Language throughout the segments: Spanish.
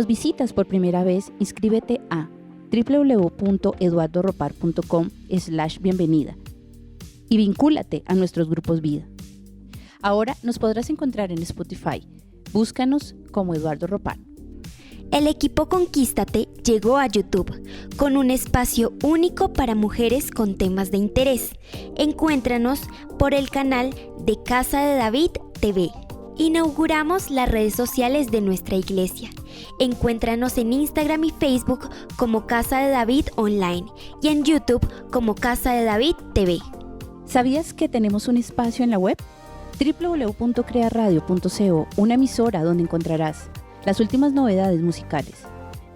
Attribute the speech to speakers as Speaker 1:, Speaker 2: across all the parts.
Speaker 1: nos visitas por primera vez, inscríbete a www.eduardoropar.com/bienvenida y vincúlate a nuestros grupos vida. Ahora nos podrás encontrar en Spotify. Búscanos como Eduardo Ropar.
Speaker 2: El equipo Conquístate llegó a YouTube con un espacio único para mujeres con temas de interés. Encuéntranos por el canal de Casa de David TV. Inauguramos las redes sociales de nuestra iglesia. Encuéntranos en Instagram y Facebook como Casa de David Online y en YouTube como Casa de David TV.
Speaker 1: ¿Sabías que tenemos un espacio en la web? www.crearadio.co, una emisora donde encontrarás las últimas novedades musicales,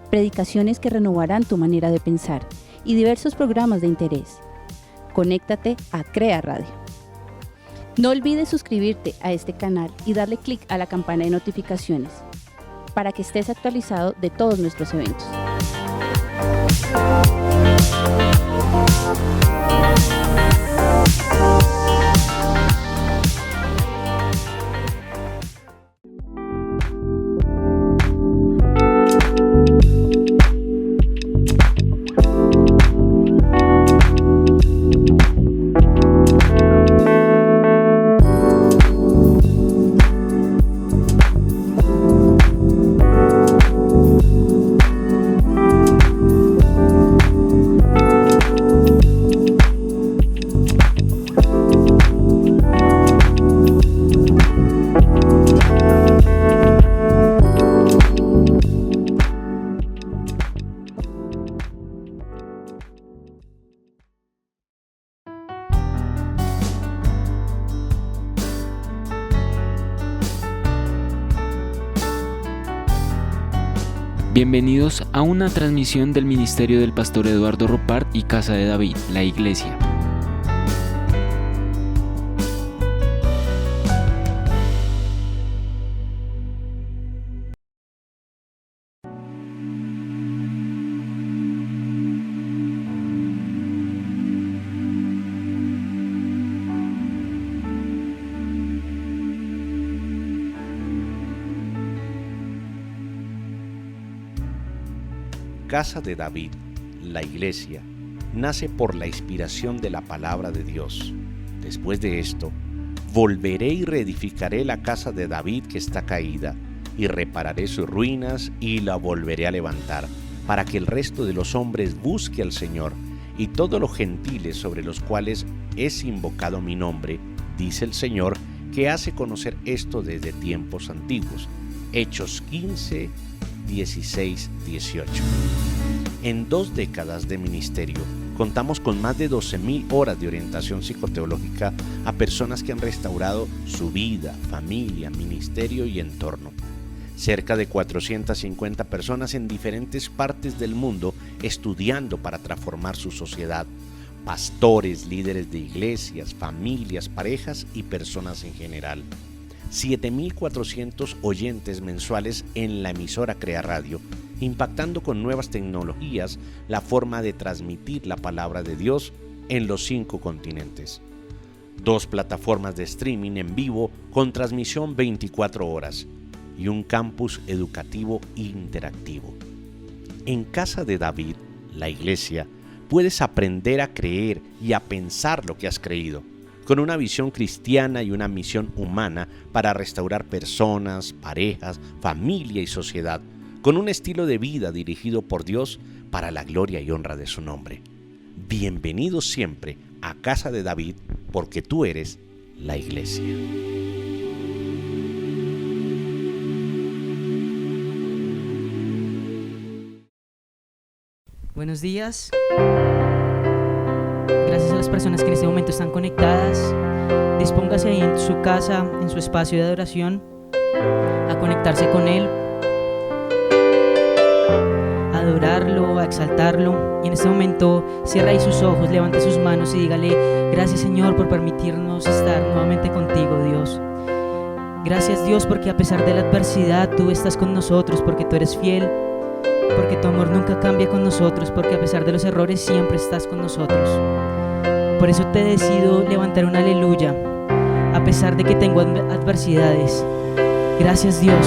Speaker 1: predicaciones que renovarán tu manera de pensar y diversos programas de interés. Conéctate a Crea Radio. No olvides suscribirte a este canal y darle clic a la campana de notificaciones para que estés actualizado de todos nuestros eventos.
Speaker 3: Bienvenidos a una transmisión del Ministerio del Pastor Eduardo Ropar y Casa de David, la Iglesia.
Speaker 4: Casa de David, la Iglesia, nace por la inspiración de la palabra de Dios. Después de esto, volveré y reedificaré la casa de David que está caída, y repararé sus ruinas y la volveré a levantar, para que el resto de los hombres busque al Señor, y todos los gentiles sobre los cuales es invocado mi nombre, dice el Señor, que hace conocer esto desde tiempos antiguos. Hechos 15, 16, 18. En 2 décadas de ministerio, contamos con más de 12,000 horas de orientación psicoteológica a personas que han restaurado su vida, familia, ministerio y entorno. Cerca de 450 personas en diferentes partes del mundo estudiando para transformar su sociedad. Pastores, líderes de iglesias, familias, parejas y personas en general. 7,400 oyentes mensuales en la emisora Crea Radio, impactando con nuevas tecnologías la forma de transmitir la palabra de Dios en los 5 continentes. 2 plataformas de streaming en vivo con transmisión 24 horas y un campus educativo interactivo. En Casa de David, la Iglesia, puedes aprender a creer y a pensar lo que has creído, con una visión cristiana y una misión humana para restaurar personas, parejas, familia y sociedad, con un estilo de vida dirigido por Dios para la gloria y honra de su nombre. Bienvenidos siempre a Casa de David, porque tú eres la Iglesia.
Speaker 5: Buenos días. Gracias a las personas que en este momento están conectadas. Dispóngase ahí en su casa, en su espacio de adoración, a conectarse con Él, a adorarlo, a exaltarlo. Y en este momento cierra ahí sus ojos, levante sus manos y dígale: gracias, Señor, por permitirnos estar nuevamente contigo, Dios. Gracias, Dios, porque a pesar de la adversidad tú estás con nosotros, porque tú eres fiel, porque tu amor nunca cambia con nosotros, porque a pesar de los errores siempre estás con nosotros. Por eso te decido levantar un aleluya, a pesar de que tengo adversidades. Gracias, Dios.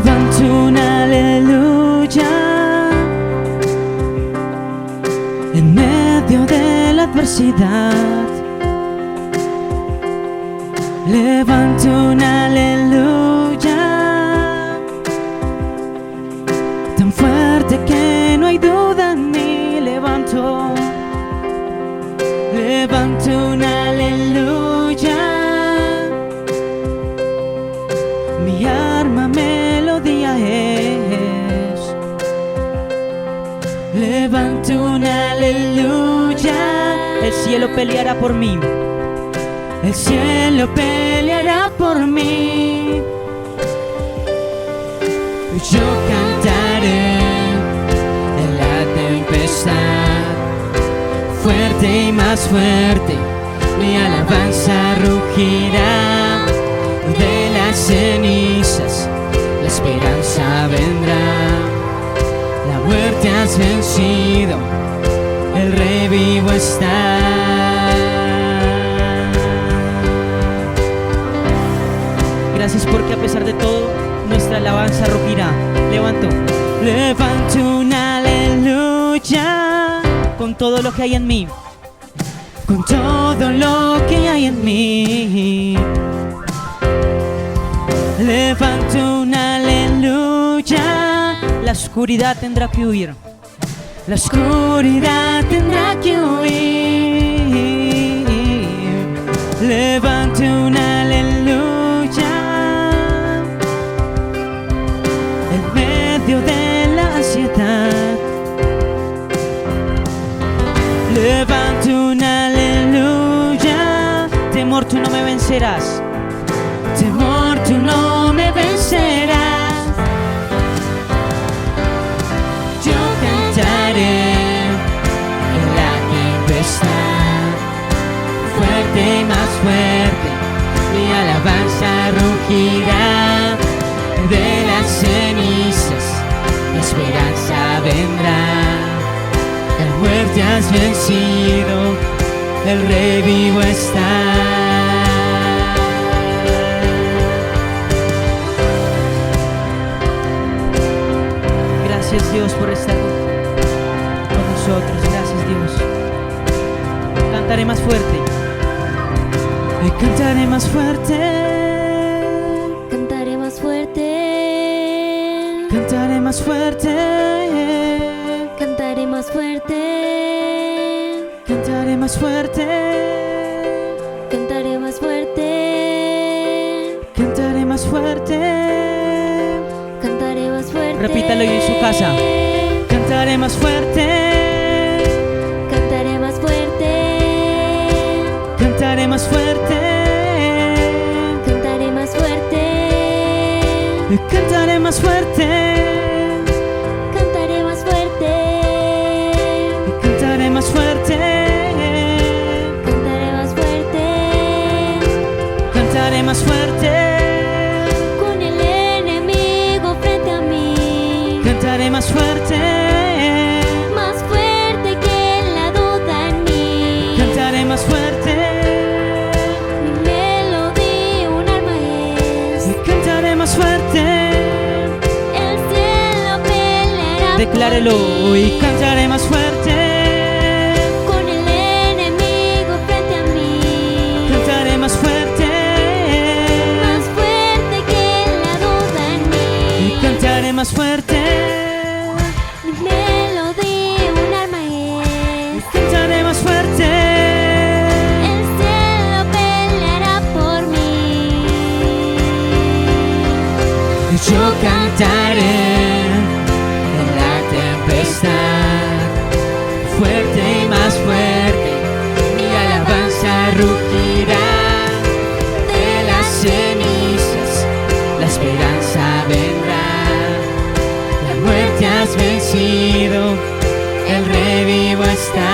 Speaker 5: Levanto un aleluya en medio de la adversidad. Levanto un aleluya tan fuerte que no hay duda en mí. Levanto un aleluya, mi arma melodía es. Levanto un aleluya, el cielo peleará por mí. El cielo peleará por mí. Yo cantaré en la tempestad, fuerte y más fuerte, mi alabanza rugirá. De las cenizas la esperanza vendrá. La muerte has vencido, el Rey vivo está. Gracias porque a pesar de todo nuestra alabanza rugirá. Levanto un aleluya con todo lo que hay en mí, con todo lo que hay en mí. Levanto un aleluya, la oscuridad tendrá que huir. La oscuridad tendrá que huir. Levanto un aleluya en medio de la ansiedad. Levanto un aleluya, temor tú no me vencerás. Temor tú no me vencerás. Yo cantaré en la tempestad, fuerte y más fuerte, mi alabanza rugirá. De las cenizas la esperanza vendrá. La muerte has vencido, el Rey vivo está. Gracias Dios por estar con nosotros. Gracias Dios. Cantaré más fuerte. Cantaré más fuerte.
Speaker 2: Cantaré más fuerte.
Speaker 5: Cantaré más fuerte.
Speaker 2: Cantaré más fuerte.
Speaker 5: Cantaré más fuerte.
Speaker 2: Cantaré más fuerte.
Speaker 5: Cantaré más fuerte.
Speaker 2: Cantaré más fuerte.
Speaker 5: Repítalo ahí en su casa. Cantaré más fuerte.
Speaker 2: Cantaré más fuerte.
Speaker 5: Cantaré más fuerte.
Speaker 2: Cantaré más fuerte.
Speaker 5: Cantaré más fuerte.
Speaker 2: Cantaré más fuerte.
Speaker 5: Cantaré más fuerte.
Speaker 2: Cantaré más fuerte.
Speaker 5: Cantaré más fuerte.
Speaker 2: Con el enemigo frente a mí.
Speaker 5: Cantaré más fuerte.
Speaker 2: Más fuerte que la duda en mí.
Speaker 5: Cantaré más fuerte.
Speaker 2: Mi melodía un arma es.
Speaker 5: Cantaré más fuerte.
Speaker 2: El cielo peleará
Speaker 5: Declárelo
Speaker 2: por mí.
Speaker 5: y cantaré más fuerte.
Speaker 2: Con el enemigo frente a mí.
Speaker 5: Cantaré más fuerte.
Speaker 2: Más fuerte que la duda en mí.
Speaker 5: Cantaré más fuerte.
Speaker 2: Mi melodía un arma es.
Speaker 5: Cantaré más fuerte.
Speaker 2: El cielo peleará por mí.
Speaker 5: Yo cantaré en la tempestad, fuerte y más fuerte, mi alabanza rugirá. De las cenizas la esperanza vendrá. La muerte has vencido, el Rey vivo está.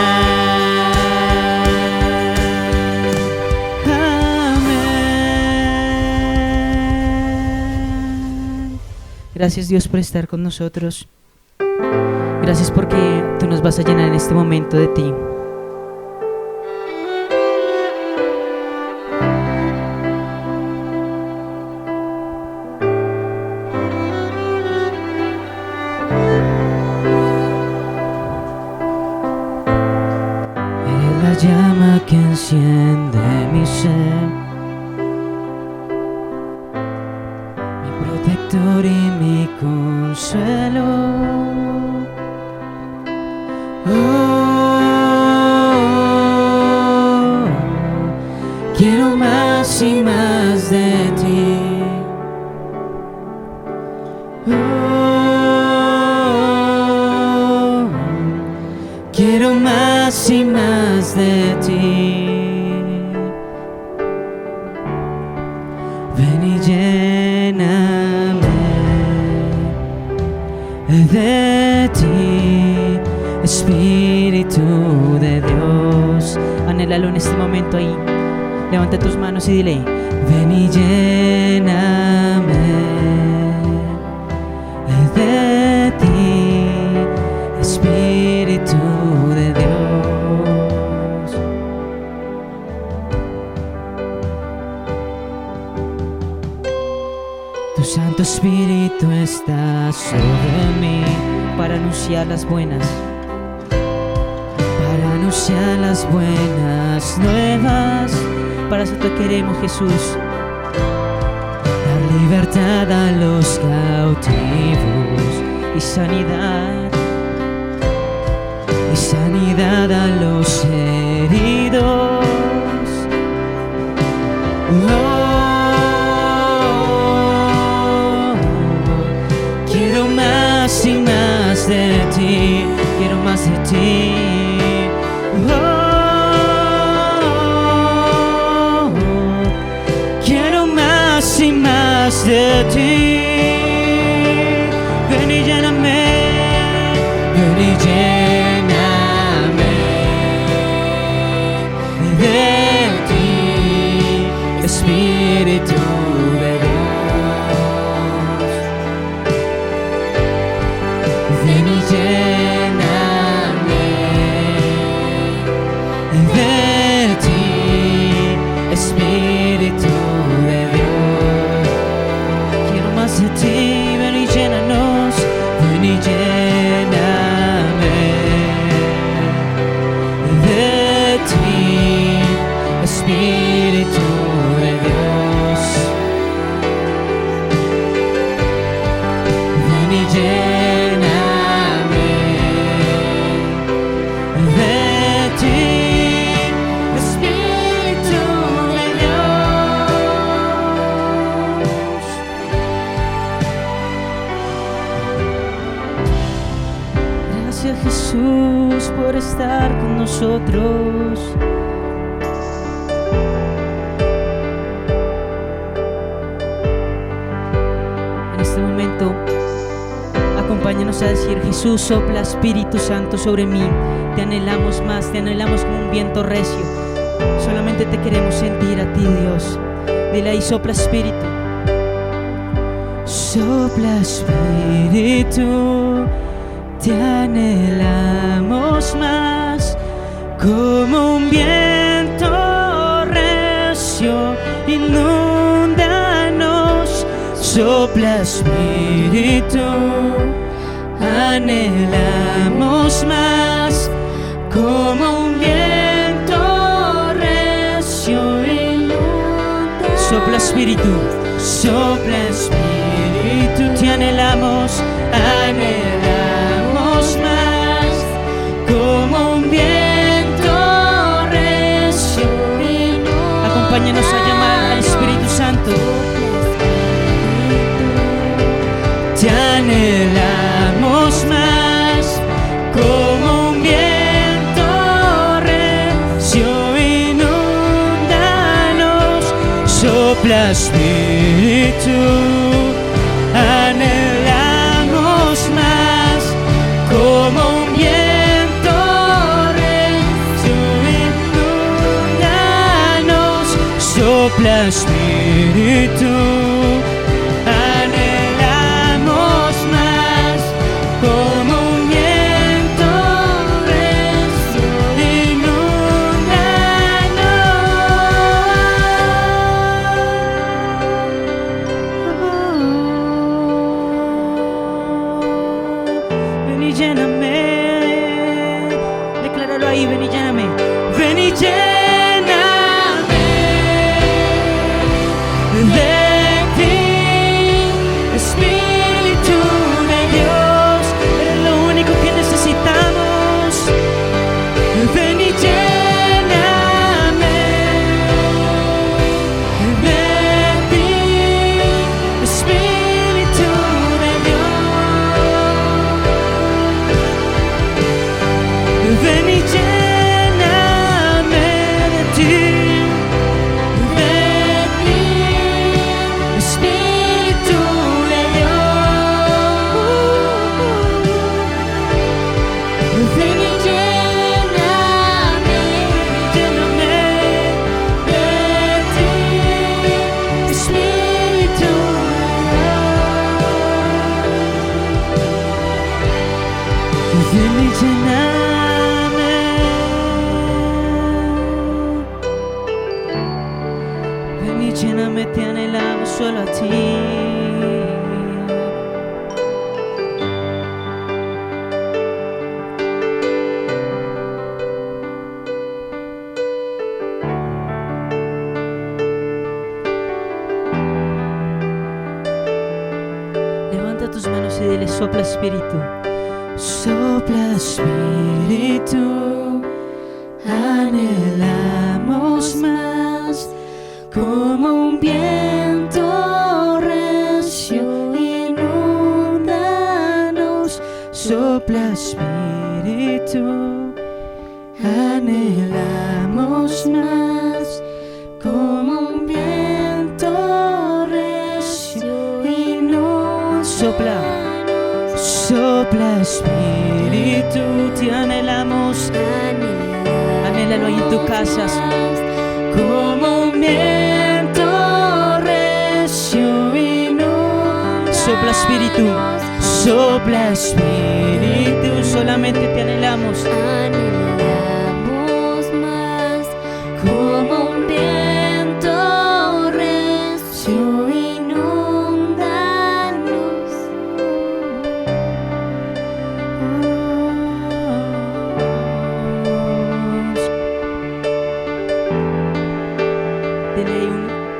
Speaker 5: Amén. Gracias Dios por estar con nosotros. Gracias porque tú nos vas a llenar en este momento de ti. llama que enciende mi ser, mi protector y mi consuelo. Oh, quiero más y más de ti. Oh, quiero más y más de ti. Ven y lléname de ti, Espíritu de Dios. Anhélalo en este momento ahí. Levanta tus manos y dile: ven y lléname de ti, Espíritu de Dios. Tu Santo Espíritu está sobre mí para anunciar las buenas nuevas. Para eso te queremos, Jesús. Dar libertad a los cautivos y sanidad a los heridos. Oh, quiero más y más de ti, quiero más de ti. Oh, quiero más y más de ti. Ven y lléname, ven y lléname de ti, Espíritu de Dios. Ven y lléname de ti, Espíritu de Dios. Quiero más de ti, ven y llénanos, ven y lléname de ti, Espíritu de Dios. Ven y lléname de ti, Espíritu de Dios. Gracias, Jesús, por estar con nosotros. En este momento, acompáñanos a decir: Jesús, sopla Espíritu Santo sobre mí. Te anhelamos más, te anhelamos como un viento recio. Solamente te queremos sentir a ti, Dios. Dile ahí: sopla Espíritu. Sopla Espíritu, te anhelamos más, como un viento recio, inúndanos. Sopla Espíritu, anhelamos más, como un viento recio, inúndanos. Sopla Espíritu, sopla Espíritu, te anhelamos, anhelamos más, como un viento recio. Acompáñanos a llamar al Espíritu Santo. Te anhelamos más, como un viento recio, inúndanos. Sopla Espíritu, anhelamos más, como un viento recio, inúndanos. Sopla Espíritu, anhelamos más, como un viento recio, inúndanos. Ven y lléname, decláralo ahí: ven y lléname, ven y lléname de ti, Espíritu de Dios, eres lo único que necesitamos. Ven y lléname de ti, Espíritu de Dios. Ven y lléname de ti, Espíritu de Dios. Ven y lléname de ti, Espíritu de Dios. Ven y lléname. Ven y lléname, te anhelamos solo a ti. Levanta tus manos y dile: sopla Espíritu. Sopla Espíritu, anhelamos más, como un viento recio, inúndanos. Sopla Espíritu, anhelamos más, como un viento recio, inúndanos. Sopla Espíritu, te anhelamos. Anhélalo ahí en tu casa, como un viento recio y no. Sopla Espíritu, sopla Espíritu, solamente te anhelamos. Anhelamos más, como un viento recio, inúndanos. Dile ahí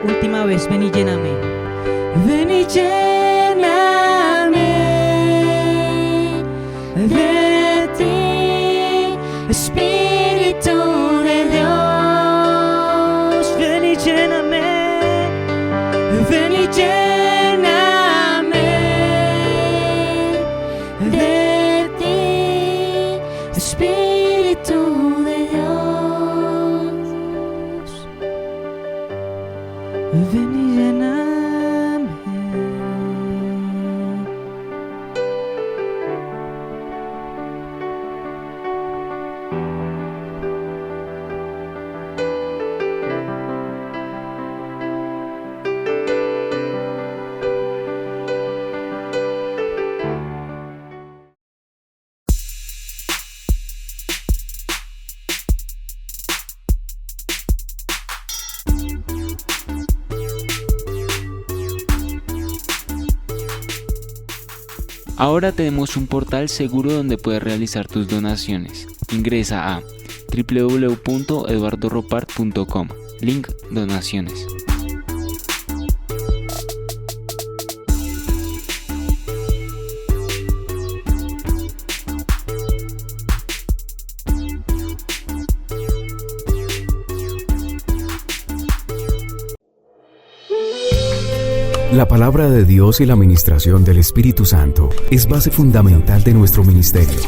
Speaker 5: una última vez: ven y lléname. Ven y lléname de ti, Espíritu de Dios. Ven y lléname, ven y lléname de ti, Espíritu de Dios. Ven y lléname.
Speaker 3: Ahora tenemos un portal seguro donde puedes realizar tus donaciones. Ingresa a www.eduardoropart.com. Link donaciones.
Speaker 6: La palabra de Dios y la ministración del Espíritu Santo es base fundamental de nuestro ministerio.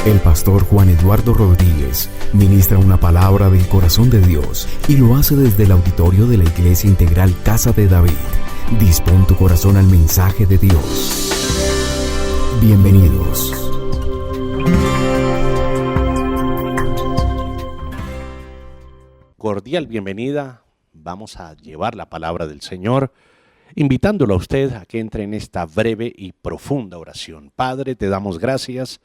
Speaker 6: El pastor Juan Eduardo Rodríguez ministra una palabra del corazón de Dios y lo hace desde el auditorio de la Iglesia Integral Casa de David. Dispón tu corazón al mensaje de Dios. Bienvenidos.
Speaker 4: Cordial bienvenida. Vamos a llevar la palabra del Señor, invitándolo a usted a que entre en esta breve y profunda oración. Padre, te damos gracias.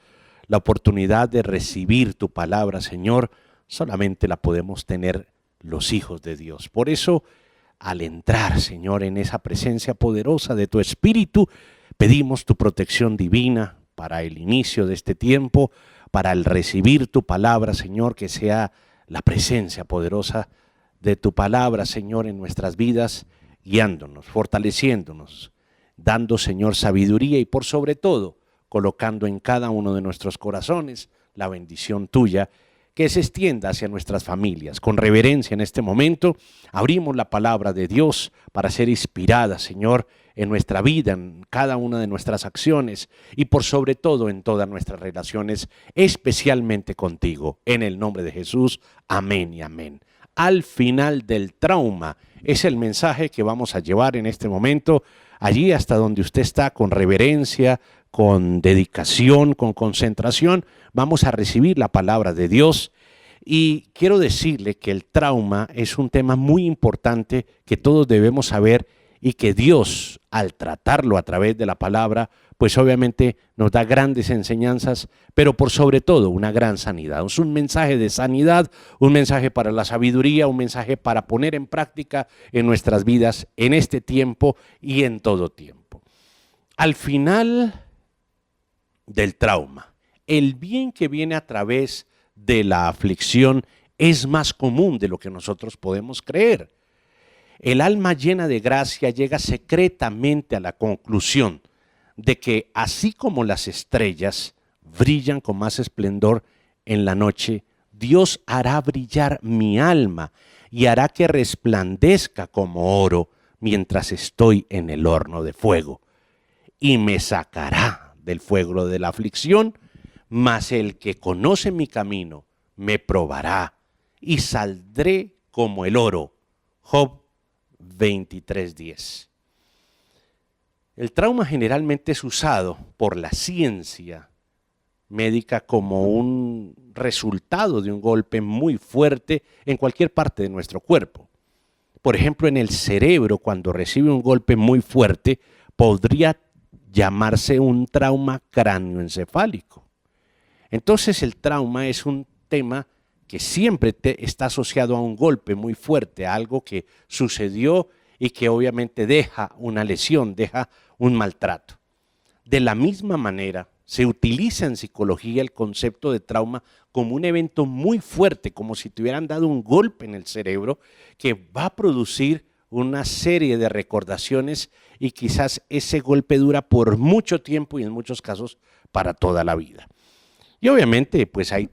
Speaker 4: La oportunidad de recibir tu palabra, Señor, solamente la podemos tener los hijos de Dios. Por eso, al entrar, Señor, en esa presencia poderosa de tu Espíritu, pedimos tu protección divina, para el inicio de este tiempo, para el recibir tu palabra, Señor, que sea la presencia poderosa de tu palabra, Señor, en nuestras vidas, guiándonos, fortaleciéndonos, dando, Señor, sabiduría y por sobre todo, colocando en cada uno de nuestros corazones la bendición tuya, que se extienda hacia nuestras familias. Con reverencia en este momento, abrimos la palabra de Dios para ser inspirada, Señor, en nuestra vida, en cada una de nuestras acciones y por sobre todo en todas nuestras relaciones, especialmente contigo. En el nombre de Jesús, amén y amén. Al final del trauma es el mensaje que vamos a llevar en este momento, allí hasta donde usted está, con reverencia, con dedicación, con concentración, vamos a recibir la palabra de Dios. Y quiero decirle que el trauma es un tema muy importante que todos debemos saber y que Dios, al tratarlo a través de la palabra, pues obviamente nos da grandes enseñanzas, pero por sobre todo una gran sanidad. Es un mensaje de sanidad, un mensaje para la sabiduría, un mensaje para poner en práctica en nuestras vidas en este tiempo y en todo tiempo. Al final del trauma, el bien que viene a través de la aflicción es más común de lo que nosotros podemos creer. El alma llena de gracia llega secretamente a la conclusión de que así como las estrellas brillan con más esplendor en la noche, Dios hará brillar mi alma y hará que resplandezca como oro mientras estoy en el horno de fuego. Y me sacará del fuego de la aflicción, mas el que conoce mi camino me probará y saldré como el oro. Job 23:10. El trauma generalmente es usado por la ciencia médica como un resultado de un golpe muy fuerte en cualquier parte de nuestro cuerpo. Por ejemplo, en el cerebro, cuando recibe un golpe muy fuerte, podría llamarse un trauma cráneoencefálico. Entonces el trauma es un tema que siempre está asociado a un golpe muy fuerte, a algo que sucedió y que obviamente deja una lesión, deja un maltrato. De la misma manera, se utiliza en psicología el concepto de trauma como un evento muy fuerte, como si te hubieran dado un golpe en el cerebro que va a producir una serie de recordaciones y quizás ese golpe dura por mucho tiempo y en muchos casos para toda la vida. Y obviamente pues hay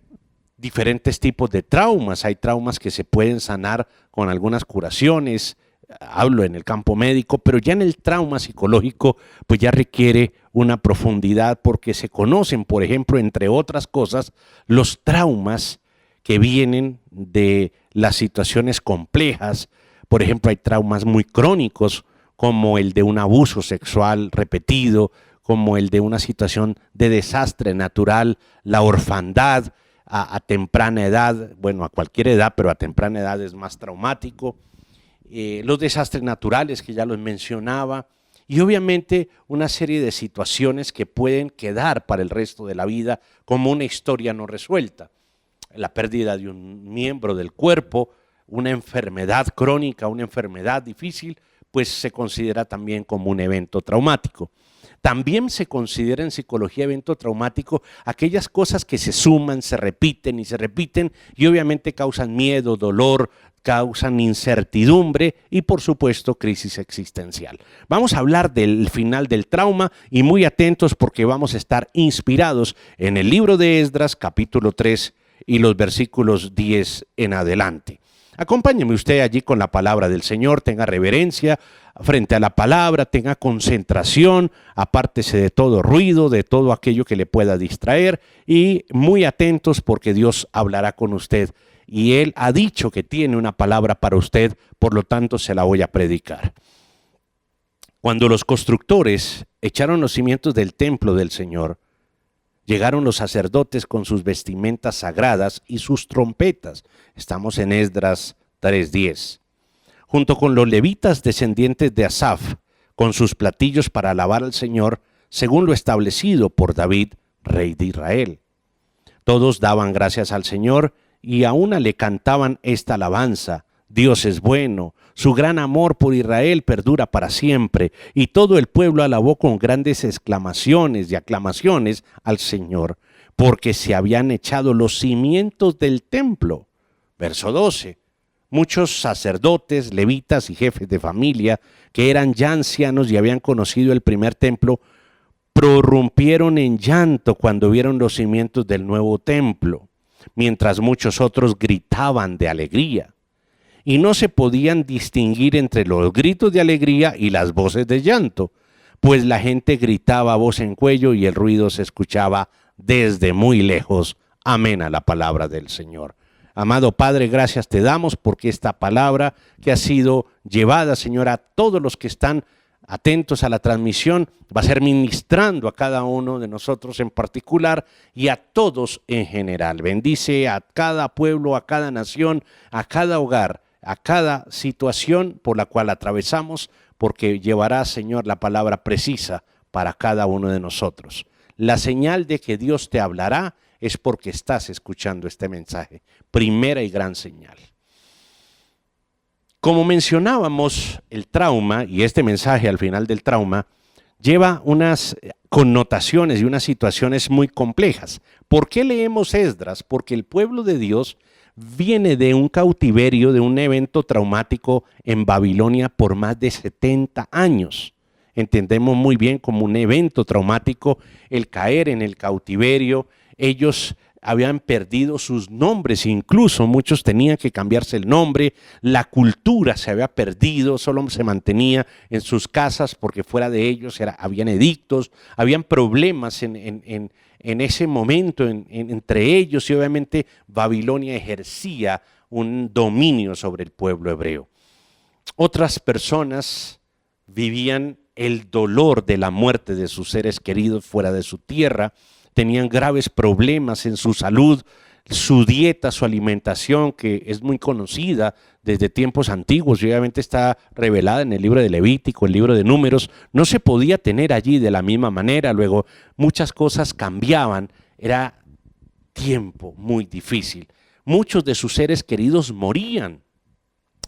Speaker 4: diferentes tipos de traumas, hay traumas que se pueden sanar con algunas curaciones, hablo en el campo médico, pero ya en el trauma psicológico pues ya requiere una profundidad porque se conocen, por ejemplo, entre otras cosas, los traumas que vienen de las situaciones complejas. Por ejemplo, hay traumas muy crónicos como el de un abuso sexual repetido, como el de una situación de desastre natural, la orfandad a temprana edad, bueno, a cualquier edad, pero a temprana edad es más traumático, los desastres naturales que ya los mencionaba, y obviamente una serie de situaciones que pueden quedar para el resto de la vida como una historia no resuelta. La pérdida de un miembro del cuerpo, una enfermedad crónica, una enfermedad difícil, pues se considera también como un evento traumático. También se considera en psicología evento traumático aquellas cosas que se suman, se repiten y obviamente causan miedo, dolor, causan incertidumbre y por supuesto crisis existencial. Vamos a hablar del final del trauma y muy atentos porque vamos a estar inspirados en el libro de Esdras capítulo 3 y los versículos 10 en adelante. Acompáñeme usted allí con la palabra del Señor, tenga reverencia frente a la palabra, tenga concentración, apártese de todo ruido, de todo aquello que le pueda distraer y muy atentos porque Dios hablará con usted y Él ha dicho que tiene una palabra para usted, por lo tanto se la voy a predicar. Cuando los constructores echaron los cimientos del templo del Señor, llegaron los sacerdotes con sus vestimentas sagradas y sus trompetas. Estamos en Esdras 3:10. Junto con los levitas descendientes de Asaf, con sus platillos para alabar al Señor, según lo establecido por David, rey de Israel. Todos daban gracias al Señor y a una le cantaban esta alabanza Dios es bueno, su gran amor por Israel perdura para siempre, y todo el pueblo alabó con grandes exclamaciones y aclamaciones al Señor, porque se habían echado los cimientos del templo. Verso 12. Muchos sacerdotes, levitas y jefes de familia, que eran ya ancianos y habían conocido el primer templo, prorrumpieron en llanto cuando vieron los cimientos del nuevo templo, mientras muchos otros gritaban de alegría. Y no se podían distinguir entre los gritos de alegría y las voces de llanto, pues la gente gritaba a voz en cuello y el ruido se escuchaba desde muy lejos. Amén a la palabra del Señor. Amado Padre, gracias te damos porque esta palabra que ha sido llevada, Señor, a todos los que están atentos a la transmisión, va a ser ministrando a cada uno de nosotros en particular y a todos en general. Bendice a cada pueblo, a cada nación, a cada hogar, a cada situación por la cual atravesamos, porque llevará, Señor, la palabra precisa para cada uno de nosotros. La señal de que Dios te hablará es porque estás escuchando este mensaje. Primera y gran señal. Como mencionábamos, el trauma, y este mensaje al final del trauma, lleva unas connotaciones y unas situaciones muy complejas. ¿Por qué leemos Esdras? Porque el pueblo de Dios viene de un cautiverio, de un evento traumático en Babilonia por más de 70 años. Entendemos muy bien como un evento traumático el caer en el cautiverio. Ellos habían perdido sus nombres, incluso muchos tenían que cambiarse el nombre, la cultura se había perdido, solo se mantenía en sus casas porque fuera de ellos habían edictos, habían problemas en ese momento entre ellos y obviamente Babilonia ejercía un dominio sobre el pueblo hebreo. Otras personas vivían el dolor de la muerte de sus seres queridos fuera de su tierra, tenían graves problemas en su salud, su dieta, su alimentación, que es muy conocida desde tiempos antiguos y obviamente está revelada en el libro de Levítico, el libro de Números, no se podía tener allí de la misma manera. Luego muchas cosas cambiaban, era tiempo muy difícil. Muchos de sus seres queridos morían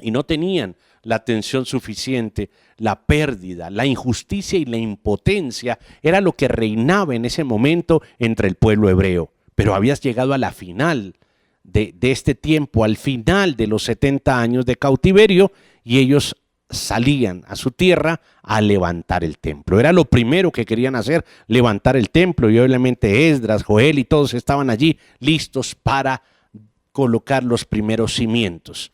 Speaker 4: y no tenían la atención suficiente, la pérdida, la injusticia y la impotencia era lo que reinaba en ese momento entre el pueblo hebreo. Pero habías llegado a la final de este tiempo, al final de los 70 años de cautiverio, y ellos salían a su tierra a levantar el templo. Era lo primero que querían hacer, levantar el templo, y obviamente Esdras, Joel y todos estaban allí listos para colocar los primeros cimientos.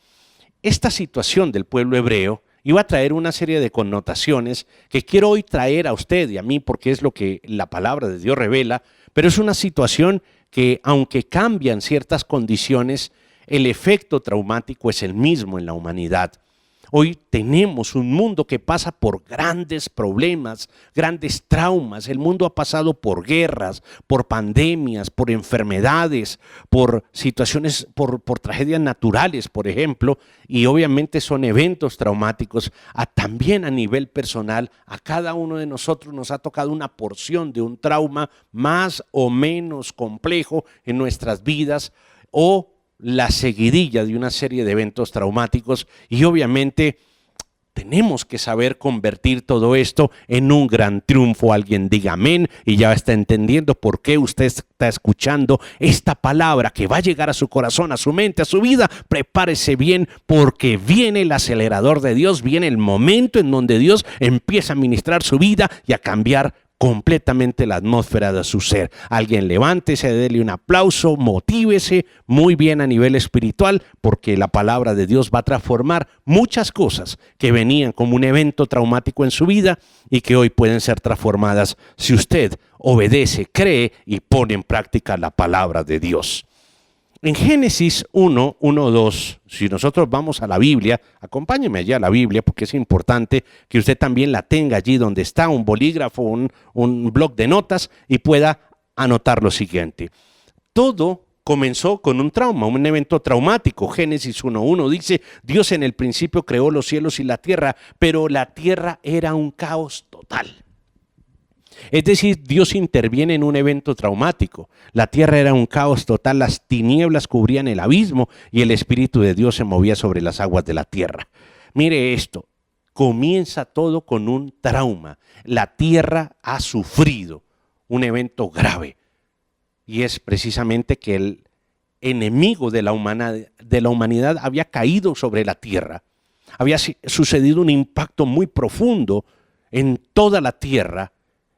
Speaker 4: Esta situación del pueblo hebreo iba a traer una serie de connotaciones que quiero hoy traer a usted y a mí porque es lo que la palabra de Dios revela, pero es una situación que aunque cambian ciertas condiciones, el efecto traumático es el mismo en la humanidad. Hoy tenemos un mundo que pasa por grandes problemas, grandes traumas. El mundo ha pasado por guerras, por pandemias, por enfermedades, por situaciones, por tragedias naturales, por ejemplo, y obviamente son eventos traumáticos. También a nivel personal, a cada uno de nosotros nos ha tocado una porción de un trauma más o menos complejo en nuestras vidas o la seguidilla de una serie de eventos traumáticos y obviamente tenemos que saber convertir todo esto en un gran triunfo. Alguien diga amén y ya está entendiendo por qué usted está escuchando esta palabra que va a llegar a su corazón, a su mente, a su vida. Prepárese bien porque viene el acelerador de Dios, viene el momento en donde Dios empieza a ministrar su vida y a cambiar completamente la atmósfera de su ser. Alguien levántese, déle un aplauso, motívese muy bien a nivel espiritual, porque la palabra de Dios va a transformar muchas cosas que venían como un evento traumático en su vida y que hoy pueden ser transformadas si usted obedece, cree y pone en práctica la palabra de Dios. En Génesis 1:2, si nosotros vamos a la Biblia, acompáñeme allá a la Biblia porque es importante que usted también la tenga allí donde está, un bolígrafo, un bloc de notas y pueda anotar lo siguiente. Todo comenzó con un trauma, un evento traumático. Génesis 1:1 dice, Dios en el principio creó los cielos y la tierra, pero la tierra era un caos total. Es decir, Dios interviene en un evento traumático. La tierra era un caos total, las tinieblas cubrían el abismo y el Espíritu de Dios se movía sobre las aguas de la tierra. Mire esto, comienza todo con un trauma. La tierra ha sufrido un evento grave y es precisamente que el enemigo de la humanidad había caído sobre la tierra. Había sucedido un impacto muy profundo en toda la tierra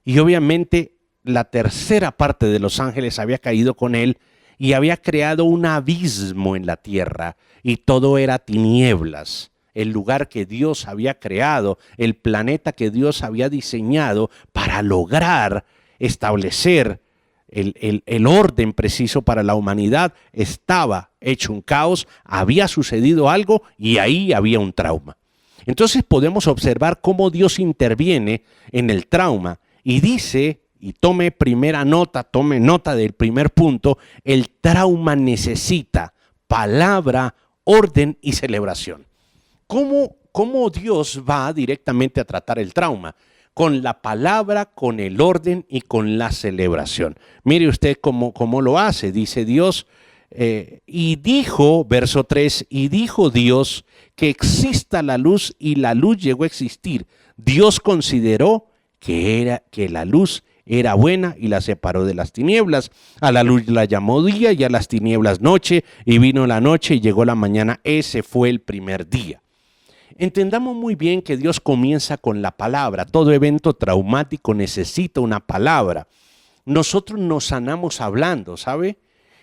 Speaker 4: y obviamente la tercera parte de los ángeles había caído con él y había creado un abismo en la tierra y todo era tinieblas. El lugar que Dios había creado, el planeta que Dios había diseñado para lograr establecer el orden preciso para la humanidad, estaba hecho un caos, había sucedido algo y ahí había un trauma. Entonces podemos observar cómo Dios interviene en el trauma y dice, y tome nota del primer punto, el trauma necesita palabra, orden y celebración. ¿Cómo Dios va directamente a tratar el trauma? Con la palabra, con el orden y con la celebración. Mire usted cómo lo hace, dice Dios, y dijo, verso 3, y dijo Dios que exista la luz y la luz llegó a existir. Dios consideró que la luz era buena y la separó de las tinieblas. A la luz la llamó día y a las tinieblas noche, y vino la noche y llegó la mañana. Ese fue el primer día. Entendamos muy bien que Dios comienza con la palabra. Todo evento traumático necesita una palabra. Nosotros nos sanamos hablando, ¿sabe?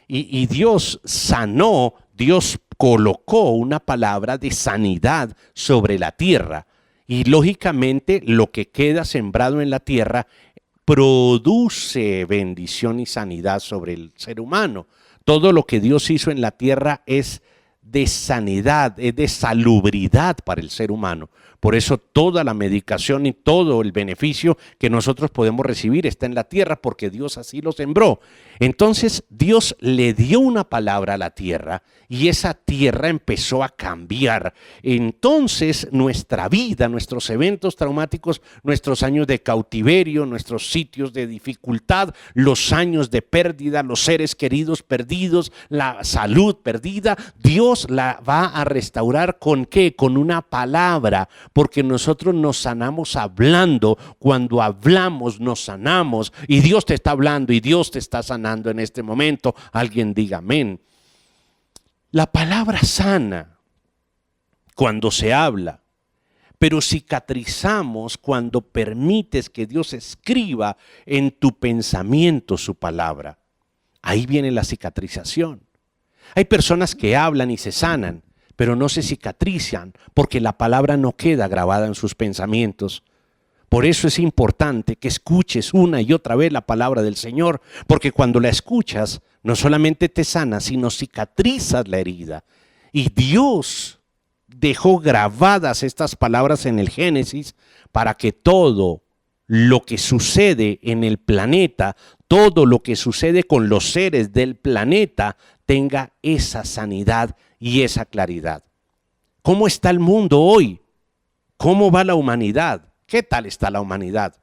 Speaker 4: Y Dios sanó, Dios colocó una palabra de sanidad sobre la tierra. Y lógicamente lo que queda sembrado en la tierra produce bendición y sanidad sobre el ser humano. Todo lo que Dios hizo en la tierra es de sanidad, es de salubridad para el ser humano. Por eso toda la medicación y todo el beneficio que nosotros podemos recibir está en la tierra, porque Dios así lo sembró. Entonces Dios le dio una palabra a la tierra y esa tierra empezó a cambiar. Entonces nuestra vida, nuestros eventos traumáticos, nuestros años de cautiverio, nuestros sitios de dificultad, los años de pérdida, los seres queridos perdidos, la salud perdida, Dios la va a restaurar ¿con qué? Con una palabra, porque nosotros nos sanamos hablando. Cuando hablamos nos sanamos y Dios te está hablando y Dios te está sanando en este momento. Alguien diga amén. La palabra sana cuando se habla, pero cicatrizamos cuando permites que Dios escriba en tu pensamiento su palabra. Ahí viene la cicatrización. Hay personas que hablan y se sanan, pero no se cicatrizan porque la palabra no queda grabada en sus pensamientos. Por eso es importante que escuches una y otra vez la palabra del Señor, porque cuando la escuchas no solamente te sana, sino cicatrizas la herida. Y Dios dejó grabadas estas palabras en el Génesis para que todo lo que sucede en el planeta, todo lo que sucede con los seres del planeta tenga esa sanidad y esa claridad. ¿Cómo está el mundo hoy? ¿Cómo va la humanidad? ¿Qué tal está la humanidad?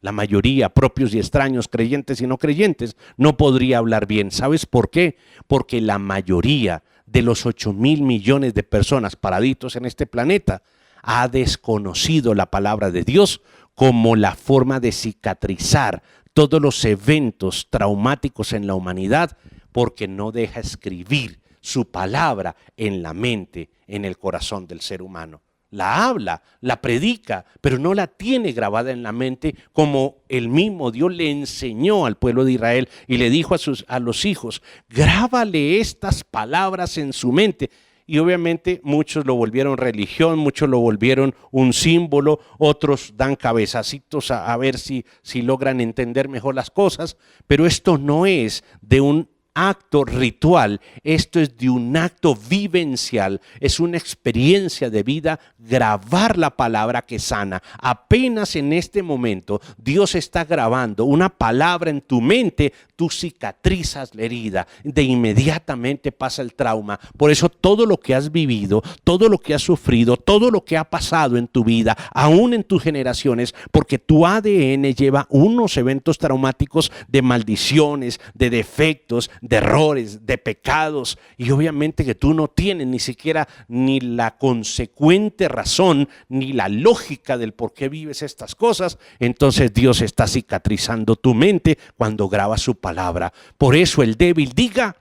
Speaker 4: La mayoría, propios y extraños, creyentes y no creyentes, no podría hablar bien. ¿Sabes por qué? Porque la mayoría de los 8,000 millones de personas paraditos en este planeta ha desconocido la palabra de Dios como la forma de cicatrizar todos los eventos traumáticos en la humanidad, porque no deja escribir su palabra en la mente, en el corazón del ser humano. La habla, la predica, pero no la tiene grabada en la mente, como el mismo Dios le enseñó al pueblo de Israel y le dijo a los hijos: grábale estas palabras en su mente. Y obviamente muchos lo volvieron religión, muchos lo volvieron un símbolo, otros dan cabezacitos a ver si logran entender mejor las cosas, pero esto no es de un acto ritual, esto es de un acto vivencial, es una experiencia de vida, grabar la palabra que sana. Apenas en este momento Dios está grabando una palabra en tu mente, tú cicatrizas la herida, de inmediatamente pasa el trauma. Por eso todo lo que has vivido, todo lo que has sufrido, todo lo que ha pasado en tu vida, aún en tus generaciones, porque tu ADN lleva unos eventos traumáticos de maldiciones, de defectos, de errores, de pecados, y obviamente que tú no tienes ni siquiera ni la consecuente razón, ni la lógica del por qué vives estas cosas. Entonces Dios está cicatrizando tu mente cuando graba su palabra. Por eso el débil diga,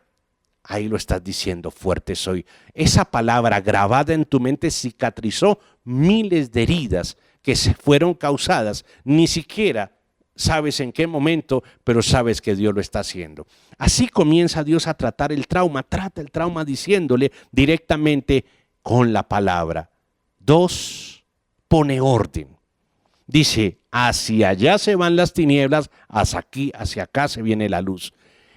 Speaker 4: ahí lo estás diciendo, fuerte soy. Esa palabra grabada en tu mente cicatrizó miles de heridas que se fueron causadas, ni siquiera sabes en qué momento, pero sabes que Dios lo está haciendo. Así comienza Dios a tratar el trauma. Trata el trauma diciéndole directamente con la palabra. 2, pone orden. Dice, hacia allá se van las tinieblas, hacia acá se viene la luz.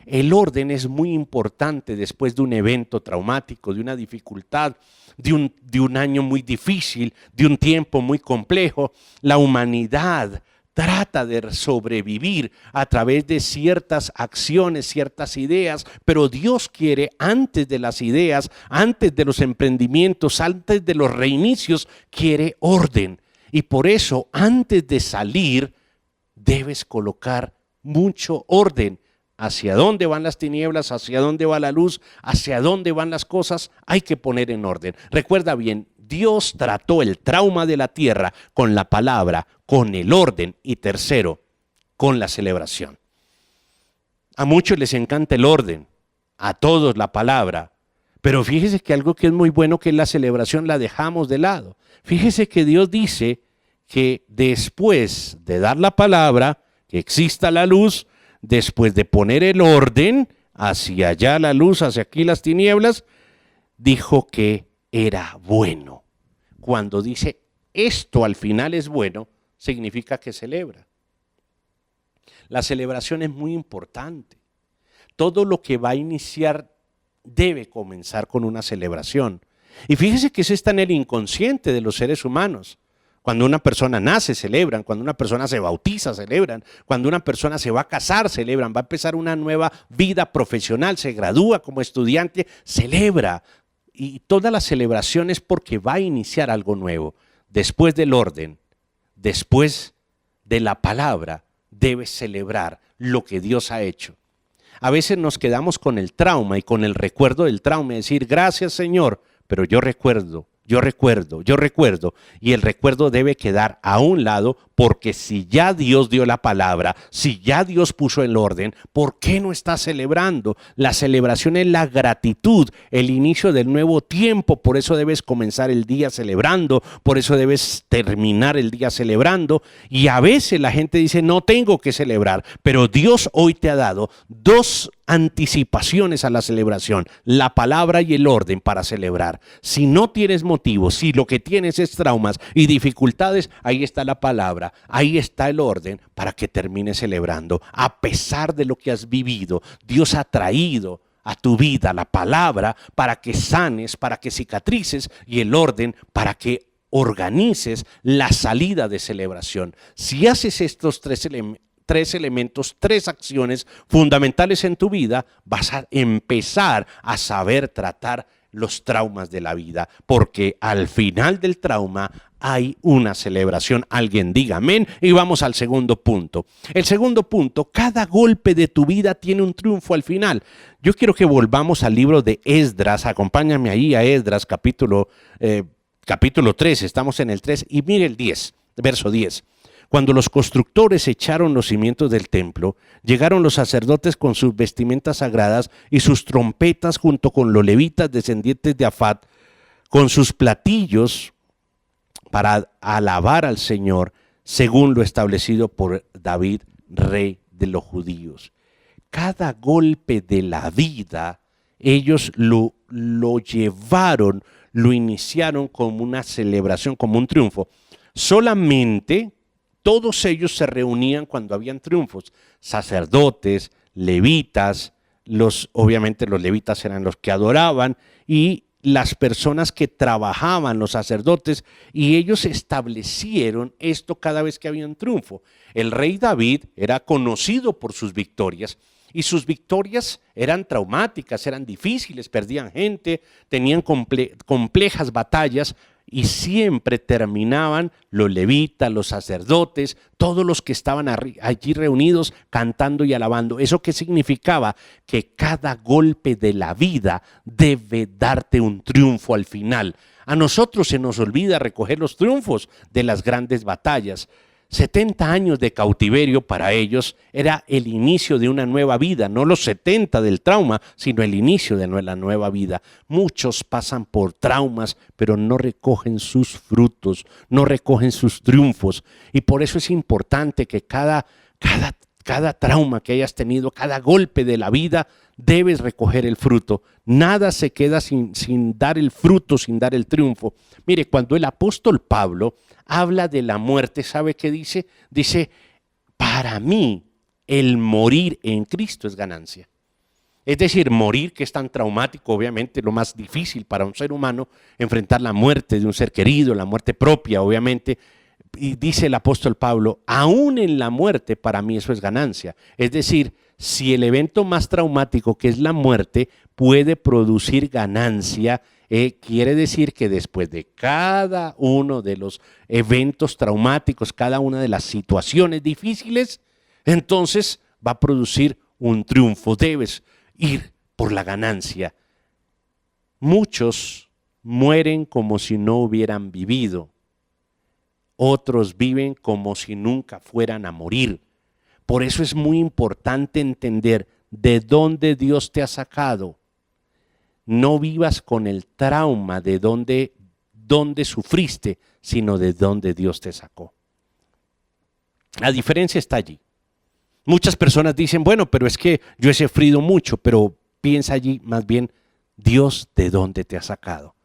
Speaker 4: El orden es muy importante después de un evento traumático, de una dificultad, de un año muy difícil, de un tiempo muy complejo. La humanidad trata de sobrevivir a través de ciertas acciones, ciertas ideas, pero Dios quiere, antes de las ideas, antes de los emprendimientos, antes de los reinicios, quiere orden. Y por eso, antes de salir, debes colocar mucho orden. Hacia dónde van las tinieblas, hacia dónde va la luz, hacia dónde van las cosas, hay que poner en orden. Recuerda bien, Dios trató el trauma de la tierra con la palabra, con el orden y tercero, con la celebración. A muchos les encanta el orden, a todos la palabra, pero fíjese que algo que es muy bueno, que es la celebración, la dejamos de lado. Fíjese que Dios dice que después de dar la palabra, que exista la luz, después de poner el orden, hacia allá la luz, hacia aquí las tinieblas, dijo que era bueno. Cuando dice esto al final es bueno, significa que celebra. La celebración es muy importante. Todo lo que va a iniciar debe comenzar con una celebración. Y fíjese que eso está en el inconsciente de los seres humanos. Cuando una persona nace, celebran. Cuando una persona se bautiza, celebran. Cuando una persona se va a casar, celebran. Va a empezar una nueva vida profesional, se gradúa como estudiante, celebra. Y toda la celebración es porque va a iniciar algo nuevo. Después del orden, después de la palabra, debes celebrar lo que Dios ha hecho. A veces nos quedamos con el trauma y con el recuerdo del trauma y decir, gracias Señor, pero yo recuerdo, y el recuerdo debe quedar a un lado, porque si ya Dios dio la palabra, si ya Dios puso el orden, ¿por qué no estás celebrando? La celebración es la gratitud, el inicio del nuevo tiempo, por eso debes comenzar el día celebrando, por eso debes terminar el día celebrando. Y a veces la gente dice, no tengo que celebrar, pero Dios hoy te ha dado 2 anticipaciones a la celebración, la palabra y el orden para celebrar. Si no tienes motivos, si lo que tienes es traumas y dificultades, ahí está la palabra, ahí está el orden para que termines celebrando. A pesar de lo que has vivido, Dios ha traído a tu vida la palabra para que sanes, para que cicatrices, y el orden para que organices la salida de celebración. Si haces estos 3 elementos, 3 acciones fundamentales en tu vida, vas a empezar a saber tratar los traumas de la vida, porque al final del trauma hay una celebración. Alguien diga amén. Y vamos al segundo punto. El segundo punto, cada golpe de tu vida tiene un triunfo al final. Yo quiero que volvamos al libro de Esdras. Acompáñame ahí a Esdras capítulo 3, estamos en el 3 y mire el 10, verso 10. Cuando los constructores echaron los cimientos del templo, llegaron los sacerdotes con sus vestimentas sagradas y sus trompetas junto con los levitas descendientes de Afat, con sus platillos para alabar al Señor, según lo establecido por David, rey de los judíos. Cada golpe de la vida, ellos lo llevaron, lo iniciaron como una celebración, como un triunfo. Solamente todos ellos se reunían cuando habían triunfos, sacerdotes, levitas, obviamente los levitas eran los que adoraban, y las personas que trabajaban, los sacerdotes, y ellos establecieron esto cada vez que había un triunfo. El rey David era conocido por sus victorias, y sus victorias eran traumáticas, eran difíciles, perdían gente, tenían complejas batallas, y siempre terminaban los levitas, los sacerdotes, todos los que estaban allí reunidos cantando y alabando. ¿Eso qué significaba? Que cada golpe de la vida debe darte un triunfo al final. A nosotros se nos olvida recoger los triunfos de las grandes batallas. 70 años de cautiverio para ellos era el inicio de una nueva vida, no los 70 del trauma, sino el inicio de la nueva vida. Muchos pasan por traumas, pero no recogen sus frutos, no recogen sus triunfos, y por eso es importante que cada trauma que hayas tenido, cada golpe de la vida, debes recoger el fruto. Nada se queda sin dar el fruto, sin dar el triunfo. Mire, cuando el apóstol Pablo habla de la muerte, ¿sabe qué dice? Dice, para mí el morir en Cristo es ganancia. Es decir, morir, que es tan traumático, obviamente lo más difícil para un ser humano, enfrentar la muerte de un ser querido, la muerte propia, obviamente. Y dice el apóstol Pablo, aún en la muerte para mí eso es ganancia. Es decir, si el evento más traumático, que es la muerte, puede producir ganancia, quiere decir que después de cada uno de los eventos traumáticos, cada una de las situaciones difíciles, entonces va a producir un triunfo. Debes ir por la ganancia. Muchos mueren como si no hubieran vivido. Otros viven como si nunca fueran a morir. Por eso es muy importante entender de dónde Dios te ha sacado. No vivas con el trauma de dónde sufriste, sino de dónde Dios te sacó. La diferencia está allí. Muchas personas dicen, bueno, pero es que yo he sufrido mucho, pero piensa allí más bien, Dios de dónde te ha sacado.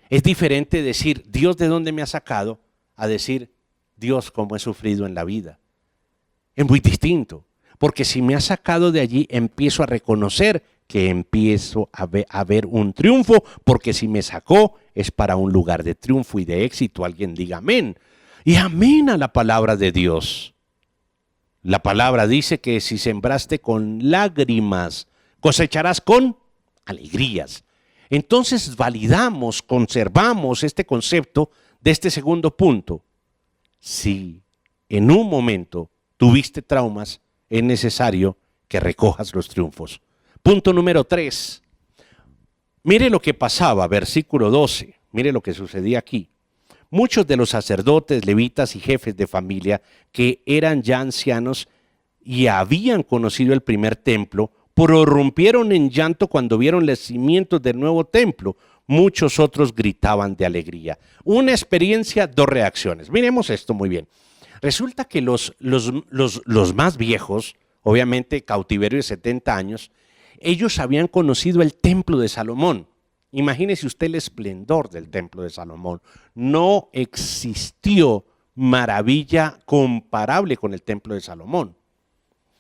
Speaker 4: Es diferente decir, Dios de dónde me ha sacado, a decir, Dios cómo he sufrido en la vida. Es muy distinto, porque si me ha sacado de allí, empiezo a reconocer que empiezo a ver un triunfo, porque si me sacó es para un lugar de triunfo y de éxito. Alguien diga amén. Y amén a la palabra de Dios. La palabra dice que si sembraste con lágrimas, cosecharás con alegrías. Entonces validamos, conservamos este concepto de este segundo punto. Si en un momento tuviste traumas, es necesario que recojas los triunfos. Punto número 3. Mire lo que pasaba, versículo 12. Mire lo que sucedía aquí. Muchos de los sacerdotes, levitas y jefes de familia que eran ya ancianos y habían conocido el primer templo, prorrumpieron en llanto cuando vieron los cimientos del nuevo templo. Muchos otros gritaban de alegría. Una experiencia, dos reacciones. Miremos esto muy bien. Resulta que los más viejos, obviamente cautiverio de 70 años, ellos habían conocido el templo de Salomón. Imagínese usted el esplendor del templo de Salomón. No existió maravilla comparable con el templo de Salomón.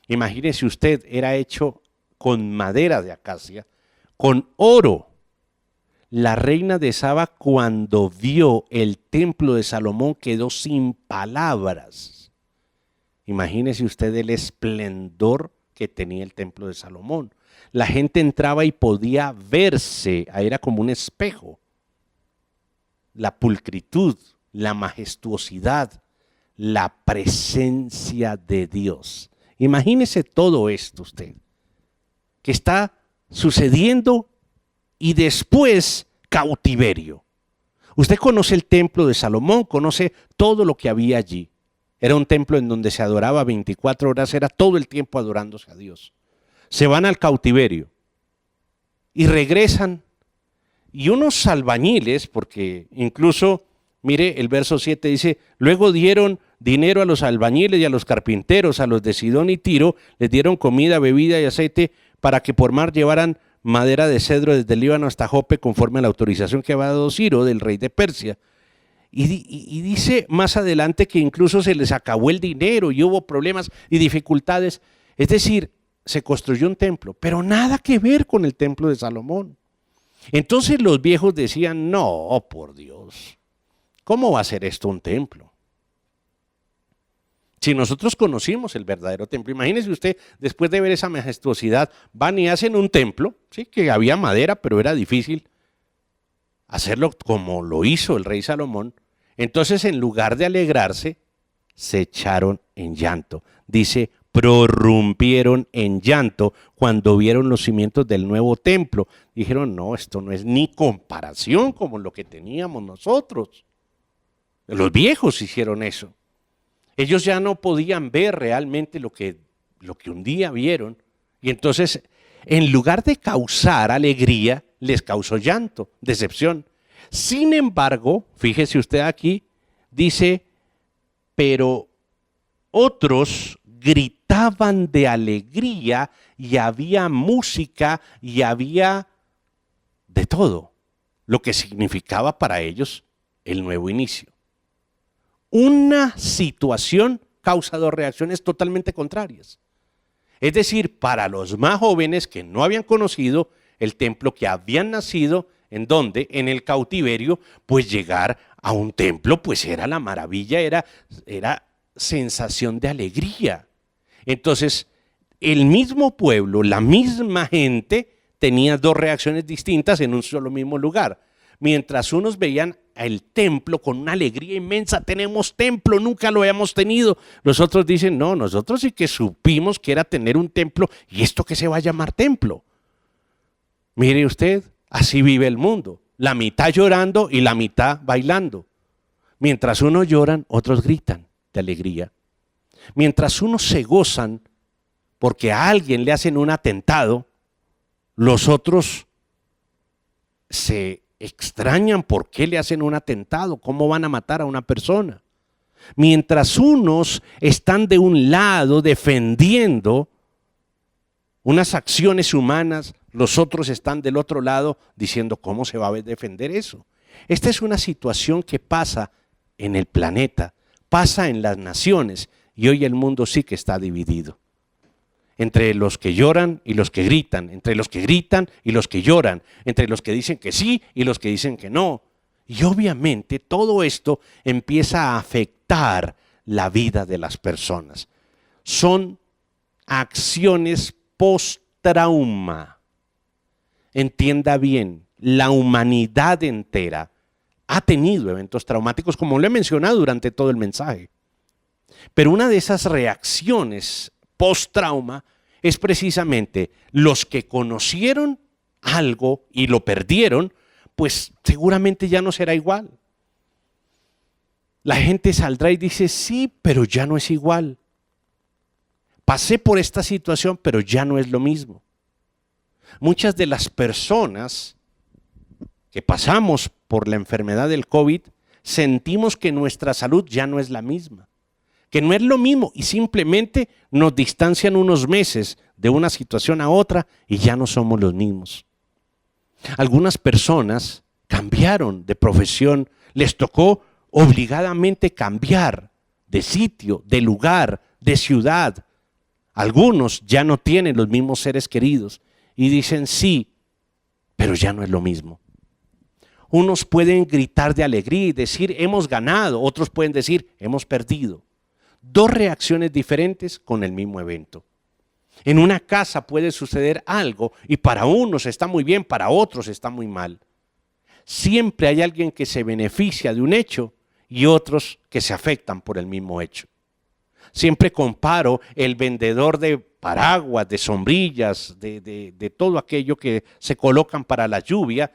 Speaker 4: Imagínese usted, era hecho con madera de acacia, con oro. La reina de Saba, cuando vio el templo de Salomón, quedó sin palabras. Imagínese usted el esplendor que tenía el templo de Salomón. La gente entraba y podía verse, era como un espejo. La pulcritud, la majestuosidad, la presencia de Dios. Imagínese todo esto usted, que está sucediendo y después cautiverio. Usted conoce el templo de Salomón, conoce todo lo que había allí. Era un templo en donde se adoraba 24 horas, era todo el tiempo adorándose a Dios. Se van al cautiverio y regresan, y unos albañiles, porque incluso, mire, el verso 7 dice, luego dieron dinero a los albañiles y a los carpinteros, a los de Sidón y Tiro, les dieron comida, bebida y aceite para que por mar llevaran madera de cedro desde el Líbano hasta Jope, conforme a la autorización que había dado Ciro, del rey de Persia. Y dice más adelante que incluso se les acabó el dinero y hubo problemas y dificultades. Es decir, se construyó un templo, pero nada que ver con el templo de Salomón. Entonces los viejos decían, no, por Dios, ¿cómo va a ser esto un templo? Si nosotros conocimos el verdadero templo, imagínese usted, después de ver esa majestuosidad, van y hacen un templo, sí, que había madera, pero era difícil hacerlo como lo hizo el rey Salomón. Entonces, en lugar de alegrarse, se echaron en llanto. Dice, prorrumpieron en llanto cuando vieron los cimientos del nuevo templo. Dijeron, no, esto no es ni comparación como lo que teníamos nosotros. Los viejos hicieron eso. Ellos ya no podían ver realmente lo que un día vieron. Y entonces, en lugar de causar alegría, les causó llanto, decepción. Sin embargo, fíjese usted aquí, dice, pero otros gritaban de alegría y había música y había de todo, lo que significaba para ellos el nuevo inicio. Una situación causa dos reacciones totalmente contrarias. Es decir, para los más jóvenes que no habían conocido el templo, que habían nacido, ¿en dónde? En el cautiverio, pues llegar a un templo, pues era la maravilla, era sensación de alegría. Entonces, el mismo pueblo, la misma gente, tenía dos reacciones distintas en un solo mismo lugar. Mientras unos veían el templo con una alegría inmensa, tenemos templo, nunca lo habíamos tenido. Los otros dicen, no, nosotros sí que supimos que era tener un templo, y esto que se va a llamar templo. Mire usted, así vive el mundo, la mitad llorando y la mitad bailando. Mientras unos lloran, otros gritan de alegría. Mientras unos se gozan porque a alguien le hacen un atentado, los otros se extrañan por qué le hacen un atentado, cómo van a matar a una persona. Mientras unos están de un lado defendiendo unas acciones humanas, los otros están del otro lado diciendo cómo se va a defender eso. Esta es una situación que pasa en el planeta, pasa en las naciones, y hoy el mundo sí que está dividido. Entre los que lloran y los que gritan, entre los que gritan y los que lloran, entre los que dicen que sí y los que dicen que no. Y obviamente todo esto empieza a afectar la vida de las personas. Son acciones post-trauma. Entienda bien, la humanidad entera ha tenido eventos traumáticos, como lo he mencionado durante todo el mensaje. Pero una de esas reacciones post-trauma es precisamente los que conocieron algo y lo perdieron, pues seguramente ya no será igual. La gente saldrá y dice, sí, pero ya no es igual. Pasé por esta situación, pero ya no es lo mismo. Muchas de las personas que pasamos por la enfermedad del COVID, sentimos que nuestra salud ya no es la misma, que no es lo mismo, y simplemente nos distancian unos meses de una situación a otra y ya no somos los mismos. Algunas personas cambiaron de profesión, les tocó obligadamente cambiar de sitio, de lugar, de ciudad. Algunos ya no tienen los mismos seres queridos y dicen sí, pero ya no es lo mismo. Unos pueden gritar de alegría y decir hemos ganado, otros pueden decir hemos perdido. Dos reacciones diferentes con el mismo evento. En una casa puede suceder algo y para unos está muy bien, para otros está muy mal. Siempre hay alguien que se beneficia de un hecho y otros que se afectan por el mismo hecho. Siempre comparo el vendedor de paraguas, de sombrillas, de todo aquello que se colocan para la lluvia,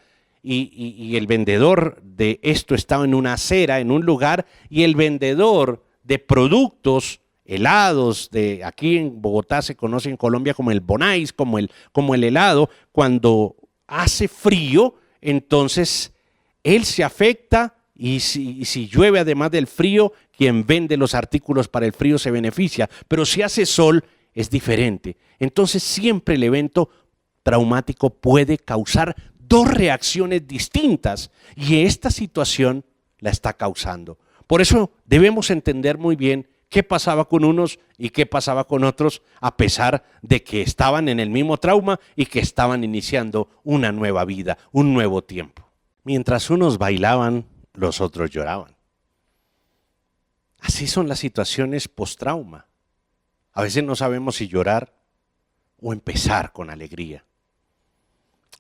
Speaker 4: y el vendedor de esto estaba en una acera, en un lugar, y el vendedor de productos helados, de aquí en Bogotá se conoce en Colombia como el bonais, como el helado, cuando hace frío, entonces él se afecta, y si llueve además del frío, quien vende los artículos para el frío se beneficia, pero si hace sol es diferente. Entonces siempre el evento traumático puede causar dos reacciones distintas y esta situación la está causando. Por eso debemos entender muy bien qué pasaba con unos y qué pasaba con otros, a pesar de que estaban en el mismo trauma y que estaban iniciando una nueva vida, un nuevo tiempo. Mientras unos bailaban, los otros lloraban. Así son las situaciones post-trauma. A veces no sabemos si llorar o empezar con alegría.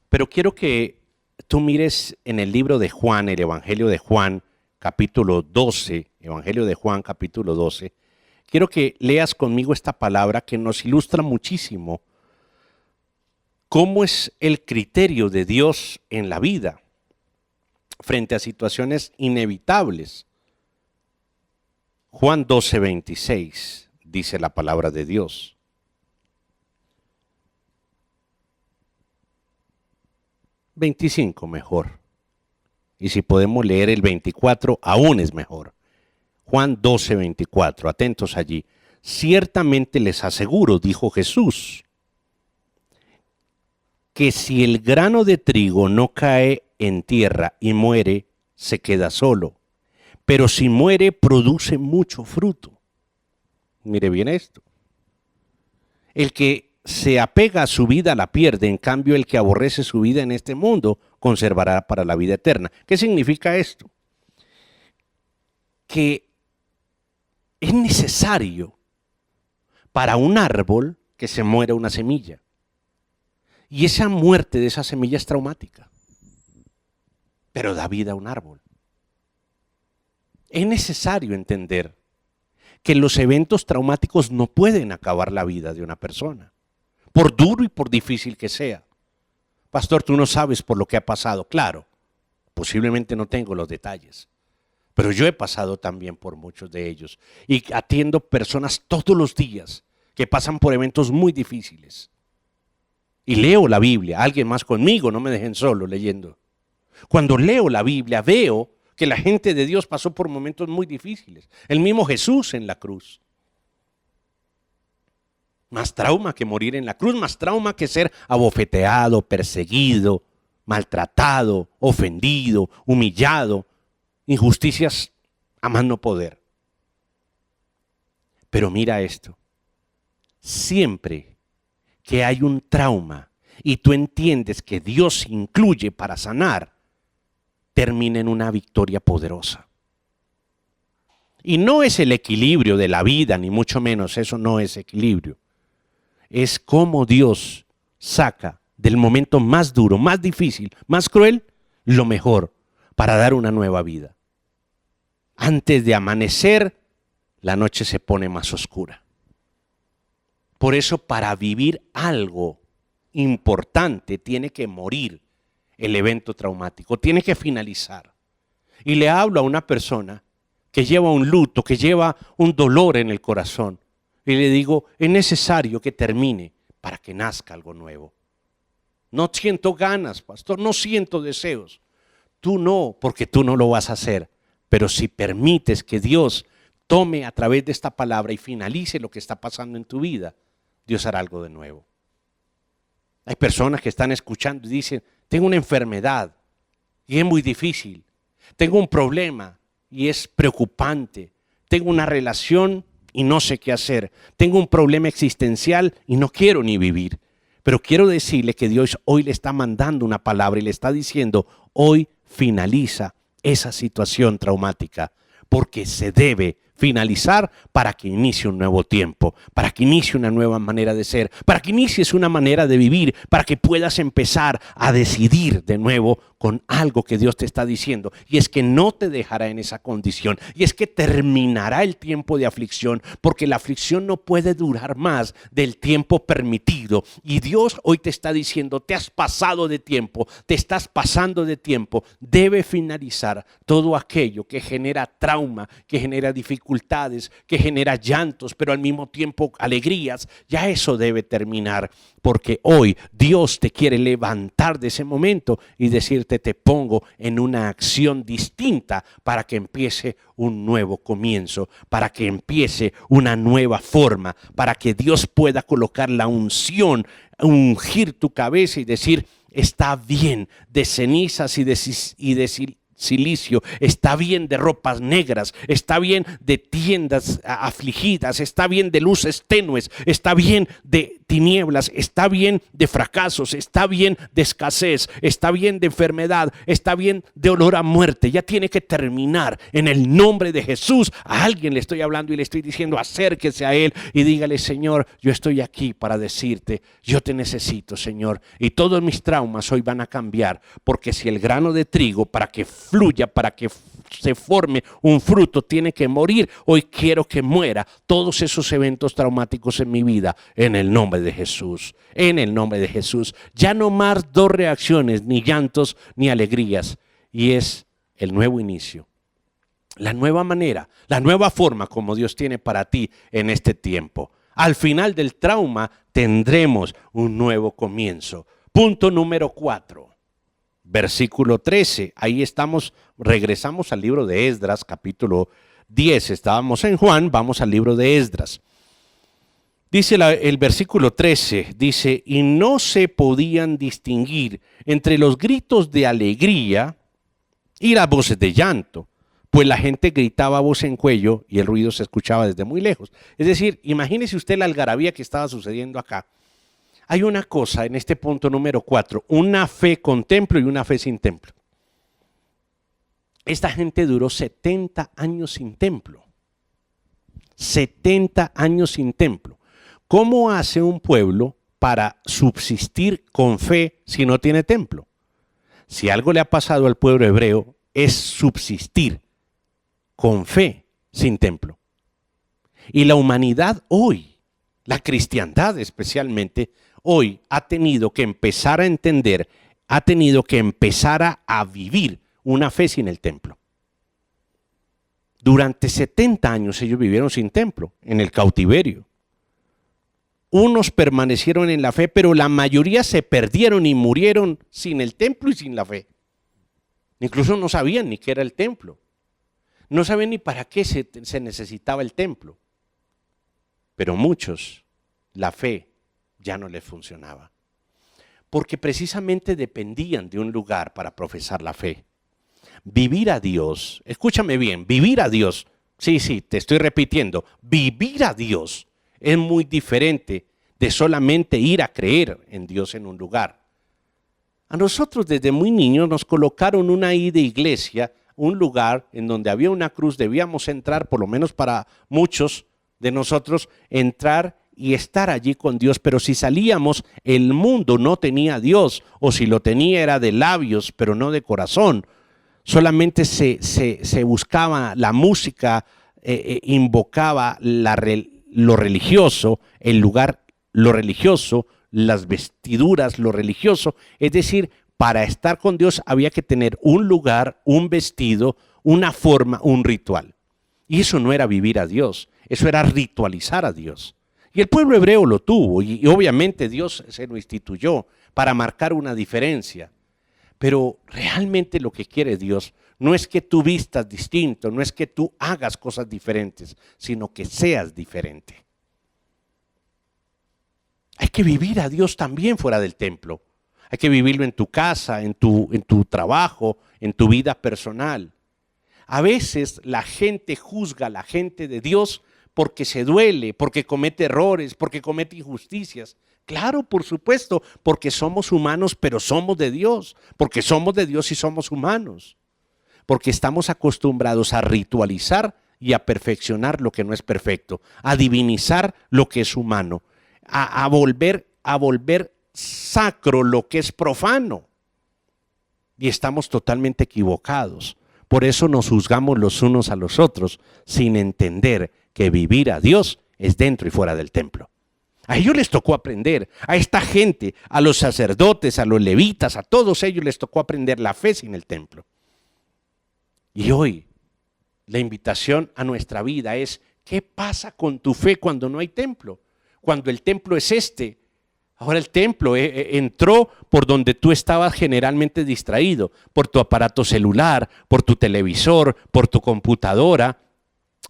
Speaker 4: Pero quiero que tú mires en el libro de Juan, el Evangelio de Juan, capítulo 12, Evangelio de Juan, capítulo 12. Quiero que leas conmigo esta palabra que nos ilustra muchísimo cómo es el criterio de Dios en la vida frente a situaciones inevitables. Juan 12, 26, dice la palabra de Dios. $25 mejor. Y si podemos leer el 24, aún es mejor. Juan 12, 24, atentos allí. Ciertamente les aseguro, dijo Jesús, que si el grano de trigo no cae en tierra y muere, se queda solo. Pero si muere, produce mucho fruto. Mire bien esto. El que se apega a su vida la pierde, en cambio el que aborrece su vida en este mundo conservará para la vida eterna. ¿Qué significa esto? Que es necesario para un árbol que se muera una semilla. Y esa muerte de esa semilla es traumática, pero da vida a un árbol. Es necesario entender que los eventos traumáticos no pueden acabar la vida de una persona, por duro y por difícil que sea. Pastor, tú no sabes por lo que ha pasado. Claro, posiblemente no tengo los detalles, pero yo he pasado también por muchos de ellos y atiendo personas todos los días que pasan por eventos muy difíciles. Y leo la Biblia, alguien más conmigo, no me dejen solo leyendo. Cuando leo la Biblia veo que la gente de Dios pasó por momentos muy difíciles. El mismo Jesús en la cruz. Más trauma que morir en la cruz, más trauma que ser abofeteado, perseguido, maltratado, ofendido, humillado, injusticias a más no poder. Pero mira esto, siempre que hay un trauma y tú entiendes que Dios incluye para sanar, termina en una victoria poderosa. Y no es el equilibrio de la vida, ni mucho menos, eso no es equilibrio. Es cómo Dios saca del momento más duro, más difícil, más cruel, lo mejor para dar una nueva vida. Antes de amanecer, la noche se pone más oscura. Por eso, para vivir algo importante, tiene que morir el evento traumático, tiene que finalizar. Y le hablo a una persona que lleva un luto, que lleva un dolor en el corazón. Y le digo, es necesario que termine para que nazca algo nuevo. No siento ganas, pastor, no siento deseos. Tú no, porque tú no lo vas a hacer. Pero si permites que Dios tome a través de esta palabra y finalice lo que está pasando en tu vida, Dios hará algo de nuevo. Hay personas que están escuchando y dicen, tengo una enfermedad y es muy difícil. Tengo un problema y es preocupante. Tengo una relación y no sé qué hacer. Tengo un problema existencial y no quiero ni vivir. Pero quiero decirle que Dios hoy le está mandando una palabra y le está diciendo, hoy finaliza esa situación traumática, porque se debe finalizar para que inicie un nuevo tiempo, para que inicie una nueva manera de ser, para que inicies una manera de vivir, para que puedas empezar a decidir de nuevo con algo que Dios te está diciendo, y es que no te dejará en esa condición, y es que terminará el tiempo de aflicción, porque la aflicción no puede durar más del tiempo permitido, y Dios hoy te está diciendo, te has pasado de tiempo, te estás pasando de tiempo, debe finalizar todo aquello que genera trauma, que genera dificultades, que genera llantos, pero al mismo tiempo alegrías, ya eso debe terminar, porque hoy Dios te quiere levantar de ese momento y decirte, te pongo en una acción distinta para que empiece un nuevo comienzo, para que empiece una nueva forma, para que Dios pueda colocar la unción, ungir tu cabeza y decir, está bien, de cenizas y silicio, está bien de ropas negras, está bien de tiendas afligidas, está bien de luces tenues, está bien de tinieblas, está bien de fracasos, está bien de escasez, está bien de enfermedad, está bien de olor a muerte. Ya tiene que terminar en el nombre de Jesús. A alguien le estoy hablando y le estoy diciendo: acérquese a Él y dígale: Señor, yo estoy aquí para decirte, yo te necesito, Señor, y todos mis traumas hoy van a cambiar, porque si el grano de trigo, para que fluya, para que se forme un fruto, tiene que morir, hoy quiero que muera todos esos eventos traumáticos en mi vida, en el nombre de Jesús, en el nombre de Jesús. Ya no más dos reacciones, ni llantos ni alegrías, y es el nuevo inicio, la nueva manera, la nueva forma como Dios tiene para ti en este tiempo. Al final del trauma tendremos un nuevo comienzo. Punto número 4. Versículo 13, ahí estamos, regresamos al libro de Esdras, capítulo 10, estábamos en Juan, vamos al libro de Esdras. Dice el versículo 13, dice: y no se podían distinguir entre los gritos de alegría y las voces de llanto, pues la gente gritaba a voz en cuello y el ruido se escuchaba desde muy lejos. Es decir, imagínese usted la algarabía que estaba sucediendo acá. Hay una cosa en este punto número 4, una fe con templo y una fe sin templo. Esta gente duró 70 años sin templo. 70 años sin templo. ¿Cómo hace un pueblo para subsistir con fe si no tiene templo? Si algo le ha pasado al pueblo hebreo es subsistir con fe sin templo. Y la humanidad hoy, la cristiandad especialmente, hoy ha tenido que empezar a entender, ha tenido que empezar a vivir una fe sin el templo. Durante 70 años ellos vivieron sin templo, en el cautiverio. Unos permanecieron en la fe, pero la mayoría se perdieron y murieron sin el templo y sin la fe. Incluso no sabían ni qué era el templo. No sabían ni para qué se necesitaba el templo. Pero muchos, la fe ya no les funcionaba, porque precisamente dependían de un lugar para profesar la fe. Vivir a Dios, escúchame bien, vivir a Dios, sí, te estoy repitiendo, vivir a Dios es muy diferente de solamente ir a creer en Dios en un lugar. A nosotros desde muy niños nos colocaron una ida de iglesia, un lugar en donde había una cruz, debíamos entrar, por lo menos para muchos de nosotros, entrar y estar allí con Dios, pero si salíamos, el mundo no tenía a Dios, o si lo tenía era de labios, pero no de corazón. Solamente se buscaba la música, invocaba lo religioso, el lugar lo religioso, las vestiduras lo religioso. Es decir, para estar con Dios había que tener un lugar, un vestido, una forma, un ritual. Y eso no era vivir a Dios, eso era ritualizar a Dios. Y el pueblo hebreo lo tuvo y obviamente Dios se lo instituyó para marcar una diferencia. Pero realmente lo que quiere Dios no es que tú vistas distinto, no es que tú hagas cosas diferentes, sino que seas diferente. Hay que vivir a Dios también fuera del templo. Hay que vivirlo en tu casa, en tu trabajo, en tu vida personal. A veces la gente juzga a la gente de Dios porque se duele, porque comete errores, porque comete injusticias. Claro, por supuesto, porque somos humanos, pero somos de Dios. Porque somos de Dios y somos humanos. Porque estamos acostumbrados a ritualizar y a perfeccionar lo que no es perfecto, a divinizar lo que es humano, a volver sacro lo que es profano. Y estamos totalmente equivocados. Por eso nos juzgamos los unos a los otros, sin entender que vivir a Dios es dentro y fuera del templo. A ellos les tocó aprender, a esta gente, a los sacerdotes, a los levitas, a todos ellos les tocó aprender la fe sin el templo. Y hoy la invitación a nuestra vida es: ¿qué pasa con tu fe cuando no hay templo? Cuando el templo es este. Ahora el templo entró por donde tú estabas generalmente distraído, por tu aparato celular, por tu televisor, por tu computadora.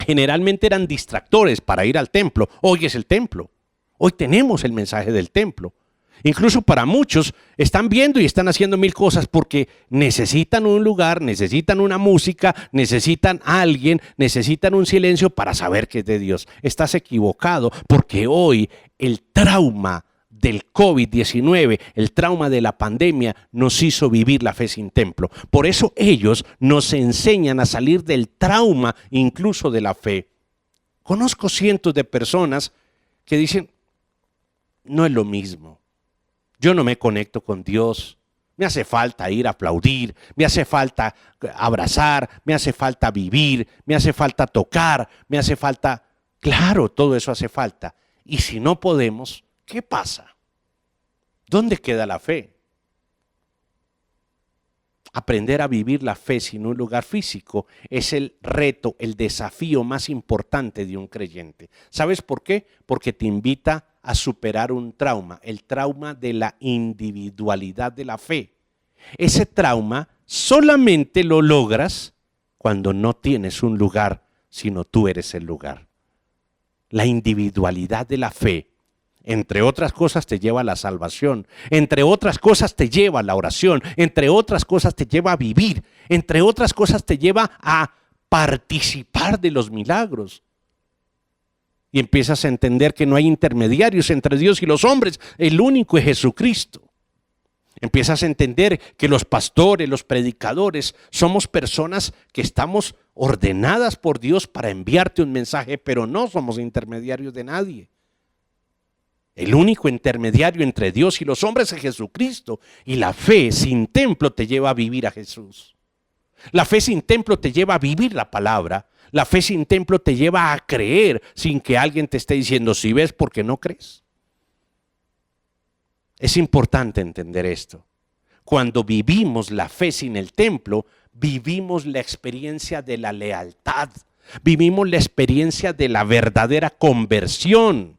Speaker 4: Generalmente eran distractores para ir al templo. Hoy es el templo. Hoy tenemos el mensaje del templo. Incluso para muchos están viendo y están haciendo mil cosas porque necesitan un lugar, necesitan una música, necesitan a alguien, necesitan un silencio para saber que es de Dios. Estás equivocado porque hoy el trauma del COVID-19, el trauma de la pandemia nos hizo vivir la fe sin templo. Por eso ellos nos enseñan a salir del trauma incluso de la fe. Conozco cientos de personas que dicen, no es lo mismo. Yo no me conecto con Dios, me hace falta ir a aplaudir, me hace falta abrazar, me hace falta vivir, me hace falta tocar, me hace falta... Claro, todo eso hace falta. Y si no podemos, ¿qué pasa? ¿Dónde queda la fe? Aprender a vivir la fe sin un lugar físico es el reto, el desafío más importante de un creyente. ¿Sabes por qué? Porque te invita a superar un trauma, el trauma de la individualidad de la fe. Ese trauma solamente lo logras cuando no tienes un lugar, sino tú eres el lugar. La individualidad de la fe, entre otras cosas, te lleva a la salvación, entre otras cosas te lleva a la oración, entre otras cosas te lleva a vivir, entre otras cosas te lleva a participar de los milagros. Y empiezas a entender que no hay intermediarios entre Dios y los hombres, el único es Jesucristo. Empiezas a entender que los pastores, los predicadores, somos personas que estamos ordenadas por Dios para enviarte un mensaje, pero no somos intermediarios de nadie. El único intermediario entre Dios y los hombres es Jesucristo. Y la fe sin templo te lleva a vivir a Jesús. La fe sin templo te lleva a vivir la palabra. La fe sin templo te lleva a creer sin que alguien te esté diciendo, si ves, ¿por qué no crees? Es importante entender esto. Cuando vivimos la fe sin el templo, vivimos la experiencia de la lealtad, vivimos la experiencia de la verdadera conversión,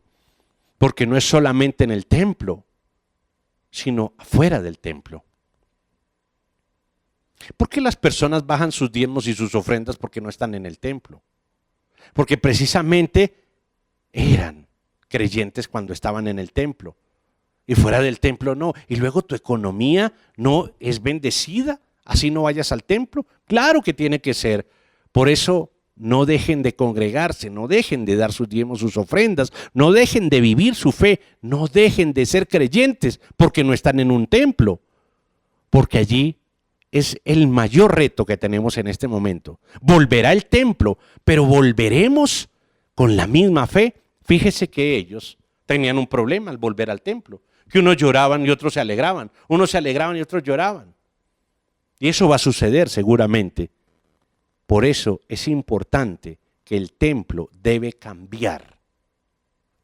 Speaker 4: porque no es solamente en el templo, sino afuera del templo. ¿Por qué las personas bajan sus diezmos y sus ofrendas porque no están en el templo? Porque precisamente eran creyentes cuando estaban en el templo y fuera del templo no. Y luego tu economía no es bendecida, así no vayas al templo. Claro que tiene que ser. Por eso no dejen de congregarse, no dejen de dar sus diezmos, sus ofrendas, no dejen de vivir su fe, no dejen de ser creyentes porque no están en un templo, porque allí es el mayor reto que tenemos en este momento. Volverá el templo, pero volveremos con la misma fe. Fíjese que ellos tenían un problema al volver al templo, que unos lloraban y otros se alegraban, unos se alegraban y otros lloraban. Y eso va a suceder seguramente. Por eso es importante que el templo debe cambiar,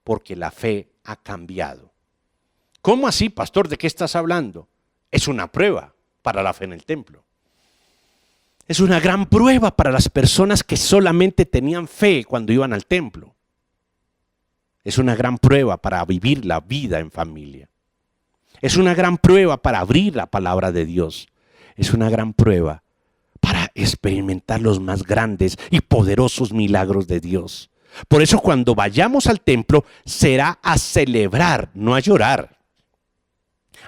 Speaker 4: porque la fe ha cambiado. ¿Cómo así, pastor? ¿De qué estás hablando? Es una prueba para la fe en el templo. Es una gran prueba para las personas que solamente tenían fe cuando iban al templo. Es una gran prueba para vivir la vida en familia. Es una gran prueba para abrir la palabra de Dios. Es una gran prueba para experimentar los más grandes y poderosos milagros de Dios. Por eso cuando vayamos al templo será a celebrar, no a llorar.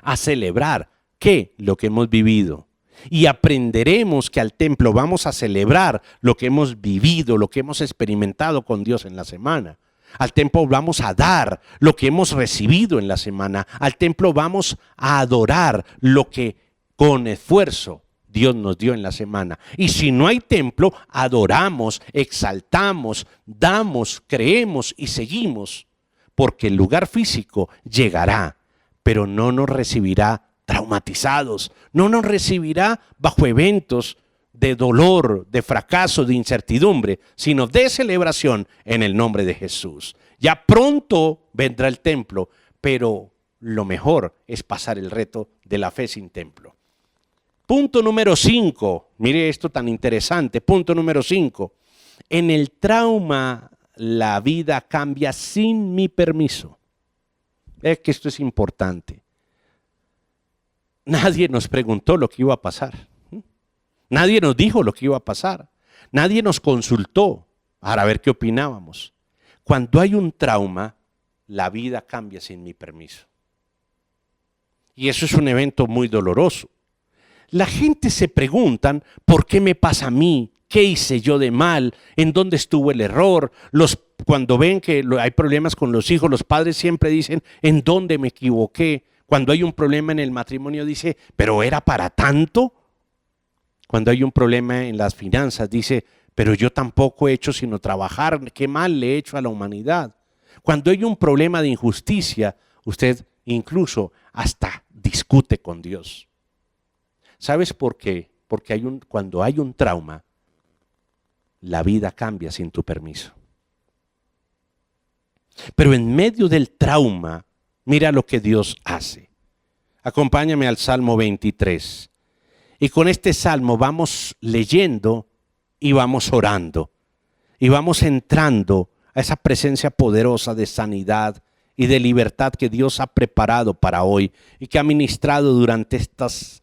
Speaker 4: A celebrar. ¿Qué? Lo que hemos vivido. Y aprenderemos que al templo vamos a celebrar lo que hemos vivido, lo que hemos experimentado con Dios en la semana. Al templo vamos a dar lo que hemos recibido en la semana. Al templo vamos a adorar lo que con esfuerzo Dios nos dio en la semana. Y si no hay templo, adoramos, exaltamos, damos, creemos y seguimos. Porque el lugar físico llegará, pero no nos recibirá traumatizados, no nos recibirá bajo eventos de dolor, de fracaso, de incertidumbre, sino de celebración en el nombre de Jesús. Ya pronto vendrá el templo, pero lo mejor es pasar el reto de la fe sin templo. Punto número 5, mire esto tan interesante, punto número 5. En el trauma la vida cambia sin mi permiso. Es que esto es importante. Nadie nos preguntó lo que iba a pasar. Nadie nos dijo lo que iba a pasar. Nadie nos consultó para ver qué opinábamos. Cuando hay un trauma, la vida cambia sin mi permiso. Y eso es un evento muy doloroso. La gente se preguntan, ¿por qué me pasa a mí? ¿Qué hice yo de mal? ¿En dónde estuvo el error? Cuando ven que hay problemas con los hijos, los padres siempre dicen, ¿en dónde me equivoqué? Cuando hay un problema en el matrimonio dice, ¿pero era para tanto? Cuando hay un problema en las finanzas dice, pero yo tampoco he hecho sino trabajar, ¿qué mal le he hecho a la humanidad? Cuando hay un problema de injusticia, usted incluso hasta discute con Dios. ¿Sabes por qué? Porque cuando hay un trauma, la vida cambia sin tu permiso. Pero en medio del trauma, mira lo que Dios hace. Acompáñame al Salmo 23. Y con este salmo vamos leyendo y vamos orando. Y vamos entrando a esa presencia poderosa de sanidad y de libertad que Dios ha preparado para hoy y que ha ministrado durante estas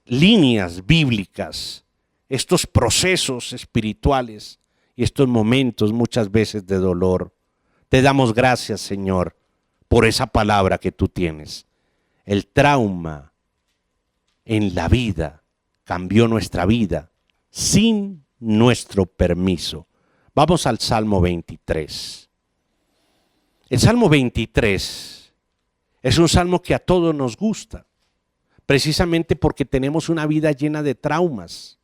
Speaker 4: líneas bíblicas, estos procesos espirituales y estos momentos muchas veces de dolor. Te damos gracias, Señor, por esa palabra que tú tienes. El trauma en la vida cambió nuestra vida sin nuestro permiso. Vamos al Salmo 23. El Salmo 23 es un salmo que a todos nos gusta, precisamente porque tenemos una vida llena de traumas.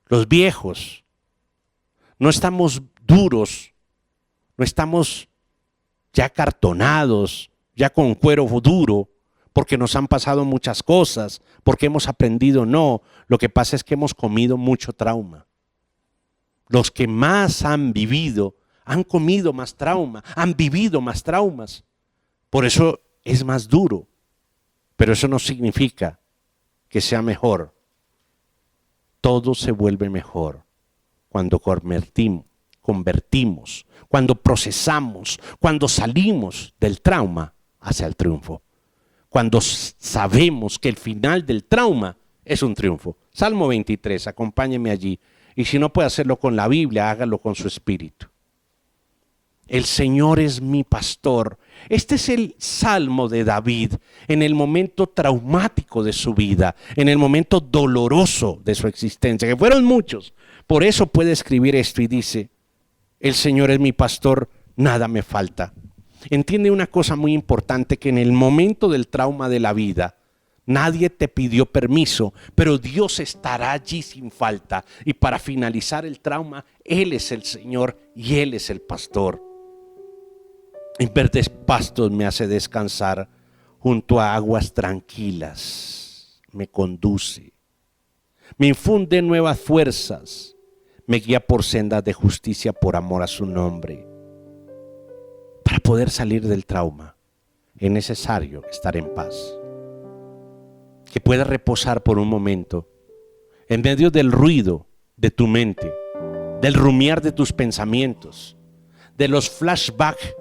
Speaker 4: Los viejos no estamos duros, no estamos ya cartonados, ya con cuero duro, porque nos han pasado muchas cosas, porque hemos aprendido, no. Lo que pasa es que hemos comido mucho trauma. Los que más han vivido, han comido más trauma, han vivido más traumas. Por eso es más duro, pero eso no significa que sea mejor. Todo se vuelve mejor cuando convertimos, cuando procesamos, cuando salimos del trauma hacia el triunfo. Cuando sabemos que el final del trauma es un triunfo. Salmo 23, acompáñeme allí. Y si no puede hacerlo con la Biblia, hágalo con su espíritu. El Señor es mi pastor. Este es el salmo de David en el momento traumático de su vida, en el momento doloroso de su existencia, que fueron muchos. Por eso puede escribir esto y dice, el Señor es mi pastor, nada me falta. Entiende una cosa muy importante, que en el momento del trauma de la vida, nadie te pidió permiso, pero Dios estará allí sin falta. Y para finalizar el trauma, Él es el Señor y Él es el pastor. En verdes pastos me hace descansar, junto a aguas tranquilas me conduce. Me infunde nuevas fuerzas, me guía por sendas de justicia por amor a su nombre. Para poder salir del trauma es necesario estar en paz. Que puedas reposar por un momento en medio del ruido de tu mente, del rumiar de tus pensamientos, de los flashbacks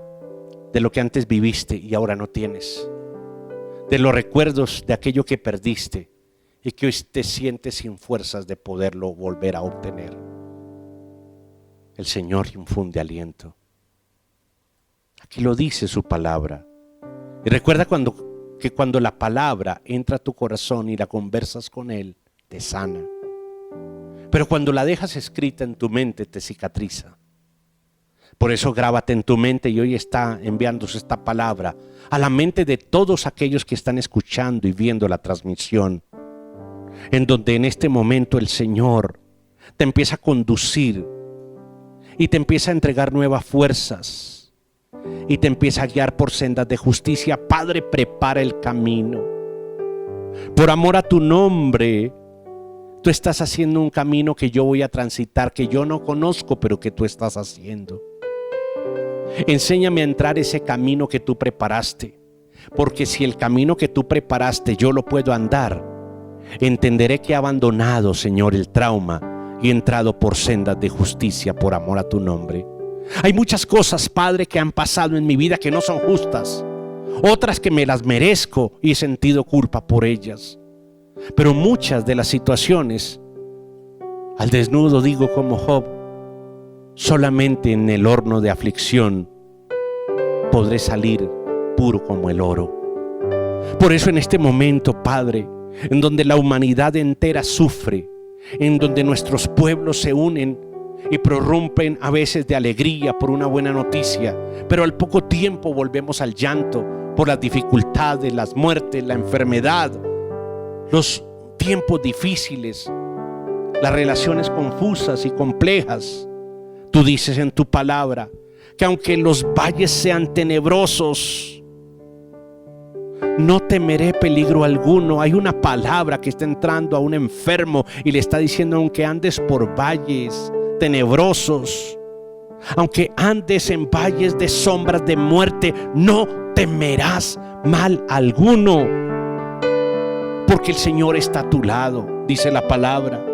Speaker 4: de lo que antes viviste y ahora no tienes, de los recuerdos de aquello que perdiste y que hoy te sientes sin fuerzas de poderlo volver a obtener. El Señor infunde aliento. Aquí lo dice su palabra. Y recuerda que cuando la palabra entra a tu corazón y la conversas con Él, te sana. Pero cuando la dejas escrita en tu mente, te cicatriza. Por eso grábate en tu mente, y hoy está enviándose esta palabra a la mente de todos aquellos que están escuchando y viendo la transmisión, en donde en este momento el Señor te empieza a conducir y te empieza a entregar nuevas fuerzas y te empieza a guiar por sendas de justicia. Padre, prepara el camino. Por amor a tu nombre, tú estás haciendo un camino que yo voy a transitar, que yo no conozco, pero que tú estás haciendo. Enséñame a entrar ese camino que tú preparaste, porque si el camino que tú preparaste yo lo puedo andar, entenderé que he abandonado, Señor, el trauma y he entrado por sendas de justicia por amor a tu nombre. Hay muchas cosas, Padre, que han pasado en mi vida que no son justas, otras que me las merezco y he sentido culpa por ellas. Pero muchas de las situaciones, al desnudo digo como Job, solamente en el horno de aflicción podré salir puro como el oro. Por eso en este momento, Padre, en donde la humanidad entera sufre, en donde nuestros pueblos se unen y prorrumpen a veces de alegría por una buena noticia, pero al poco tiempo volvemos al llanto por las dificultades, las muertes, la enfermedad, los tiempos difíciles, las relaciones confusas y complejas. Tú dices en tu palabra que aunque los valles sean tenebrosos, no temeré peligro alguno. Hay una palabra que está entrando a un enfermo y le está diciendo: aunque andes por valles tenebrosos, aunque andes en valles de sombras de muerte, no temerás mal alguno, porque el Señor está a tu lado, dice la palabra.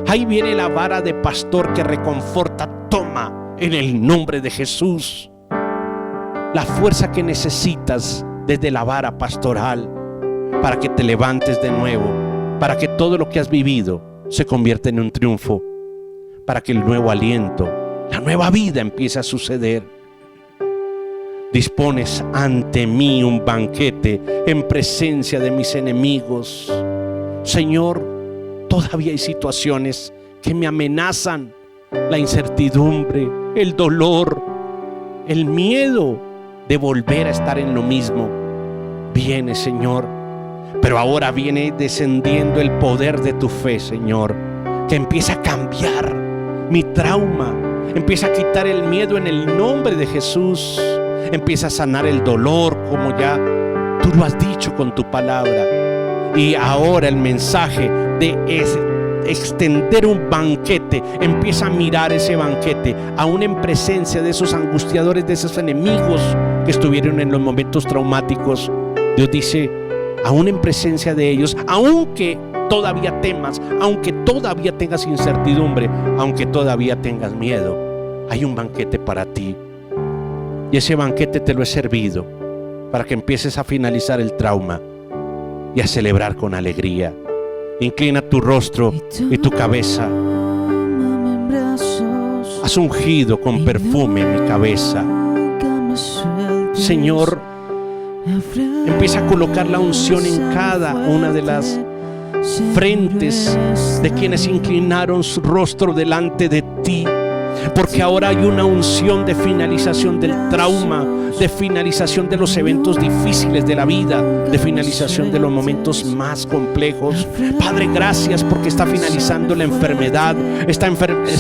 Speaker 4: Ahí viene la vara de pastor que reconforta. Toma en el nombre de Jesús la fuerza que necesitas desde la vara pastoral para que te levantes de nuevo, para que todo lo que has vivido se convierta en un triunfo, para que el nuevo aliento, la nueva vida empiece a suceder. Dispones ante mí un banquete en presencia de mis enemigos. Señor, todavía hay situaciones que me amenazan: la incertidumbre, el dolor, el miedo de volver a estar en lo mismo. Viene, Señor, pero ahora viene descendiendo el poder de tu fe, Señor, que empieza a cambiar mi trauma, empieza a quitar el miedo en el nombre de Jesús, empieza a sanar el dolor como ya tú lo has dicho con tu palabra. Y ahora el mensaje de extender un banquete, empieza a mirar ese banquete aún en presencia de esos angustiadores, de esos enemigos que estuvieron en los momentos traumáticos. Dios dice: aún en presencia de ellos, aunque todavía temas, aunque todavía tengas incertidumbre, aunque todavía tengas miedo, hay un banquete para ti, y ese banquete te lo he servido para que empieces a finalizar el trauma y a celebrar con alegría. Inclina tu rostro y tu cabeza. Has ungido con perfume mi cabeza. Señor, empieza a colocar la unción en cada una de las frentes de quienes inclinaron su rostro delante de ti, porque ahora hay una unción de finalización del trauma, de finalización de los eventos difíciles de la vida, de finalización de los momentos más complejos. Padre, gracias porque está finalizando la enfermedad, está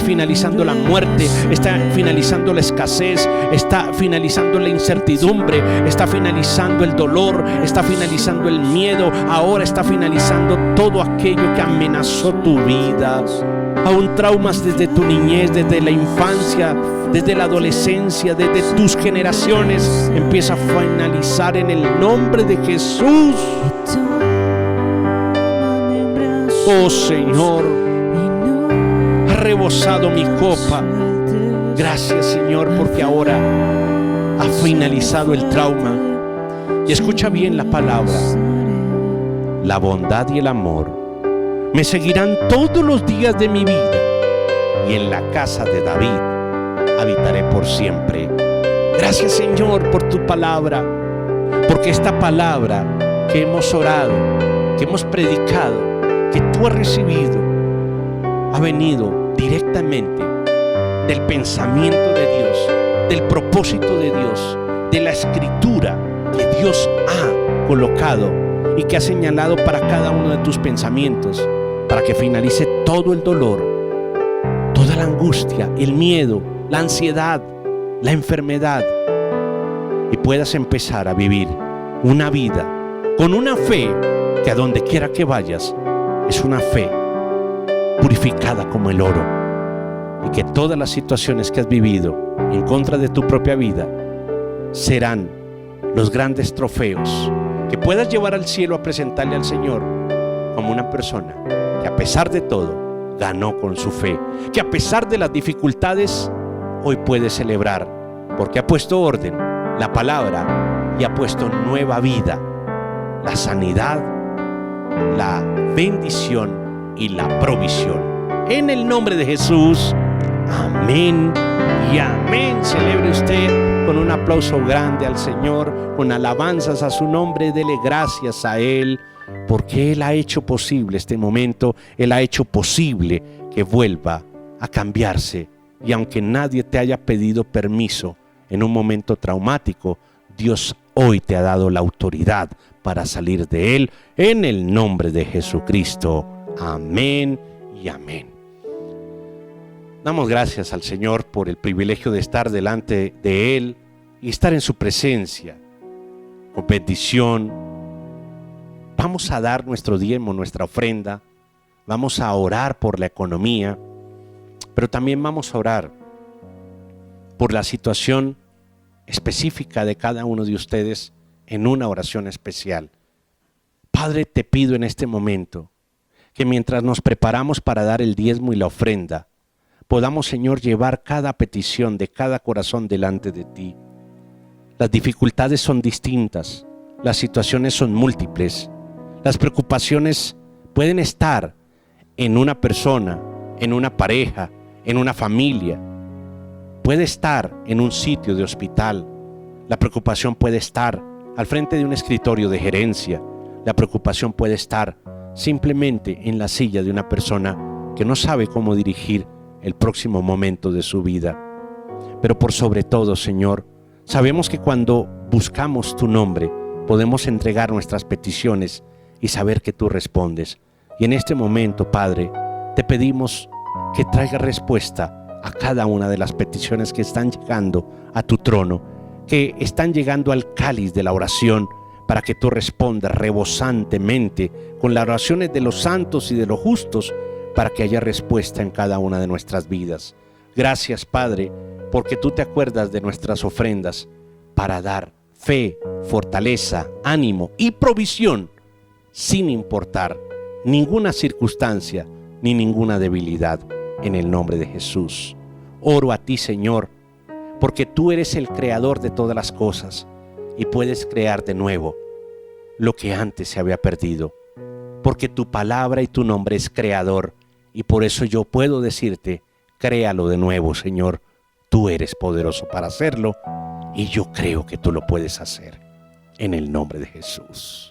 Speaker 4: finalizando la muerte, está finalizando la escasez, está finalizando la incertidumbre, está finalizando el dolor, está finalizando el miedo. Ahora está finalizando todo aquello que amenazó tu vida. Aún traumas desde tu niñez, desde la infancia, desde la adolescencia, desde tus generaciones, empieza a finalizar en el nombre de Jesús. Oh Señor, ha rebosado mi copa. Gracias, Señor, porque ahora ha finalizado el trauma. Y escucha bien la palabra: la bondad y el amor me seguirán todos los días de mi vida, y en la casa de David habitaré por siempre. Gracias, Señor, por tu palabra, porque esta palabra que hemos orado, que hemos predicado, que tú has recibido, ha venido directamente del pensamiento de Dios, del propósito de Dios, de la escritura que Dios ha colocado y que ha señalado para cada uno de tus pensamientos, para que finalice todo el dolor, toda la angustia, el miedo, la ansiedad, la enfermedad, y puedas empezar a vivir una vida con una fe que a donde quiera que vayas es una fe purificada como el oro, y que todas las situaciones que has vivido en contra de tu propia vida serán los grandes trofeos que puedas llevar al cielo a presentarle al Señor como una persona que a pesar de todo ganó con su fe, que a pesar de las dificultades hoy puede celebrar porque ha puesto orden, la palabra, y ha puesto nueva vida, la sanidad, la bendición y la provisión. En el nombre de Jesús, amén y amén. Celebre usted con un aplauso grande al Señor, con alabanzas a su nombre. Dele gracias a Él, porque Él ha hecho posible este momento. Él ha hecho posible que vuelva a cambiarse. Y aunque nadie te haya pedido permiso en un momento traumático, Dios hoy te ha dado la autoridad para salir de él, en el nombre de Jesucristo. Amén y amén. Damos gracias al Señor por el privilegio de estar delante de Él y estar en su presencia con bendición. Vamos a dar nuestro diezmo, nuestra ofrenda. Vamos a orar por la economía, pero también vamos a orar por la situación específica de cada uno de ustedes en una oración especial. Padre, te pido en este momento que mientras nos preparamos para dar el diezmo y la ofrenda, podamos, Señor, llevar cada petición de cada corazón delante de ti. Las dificultades son distintas, las situaciones son múltiples, las preocupaciones pueden estar en una persona, en una pareja, en una familia, puede estar en un sitio de hospital, la preocupación puede estar al frente de un escritorio de gerencia, la preocupación puede estar simplemente en la silla de una persona que no sabe cómo dirigir el próximo momento de su vida. Pero por sobre todo, Señor, sabemos que cuando buscamos tu nombre, podemos entregar nuestras peticiones y saber que tú respondes. Y en este momento, Padre, te pedimos que traiga respuesta a cada una de las peticiones que están llegando a tu trono, que están llegando al cáliz de la oración, para que tú respondas rebosantemente con las oraciones de los santos y de los justos, para que haya respuesta en cada una de nuestras vidas. Gracias, Padre, porque tú te acuerdas de nuestras ofrendas para dar fe, fortaleza, ánimo y provisión, sin importar ninguna circunstancia ni ninguna debilidad, en el nombre de Jesús. Oro a ti, Señor, porque tú eres el creador de todas las cosas y puedes crear de nuevo lo que antes se había perdido, porque tu palabra y tu nombre es creador. Y por eso yo puedo decirte, créalo de nuevo, Señor. Tú eres poderoso para hacerlo y yo creo que tú lo puedes hacer, en el nombre de Jesús.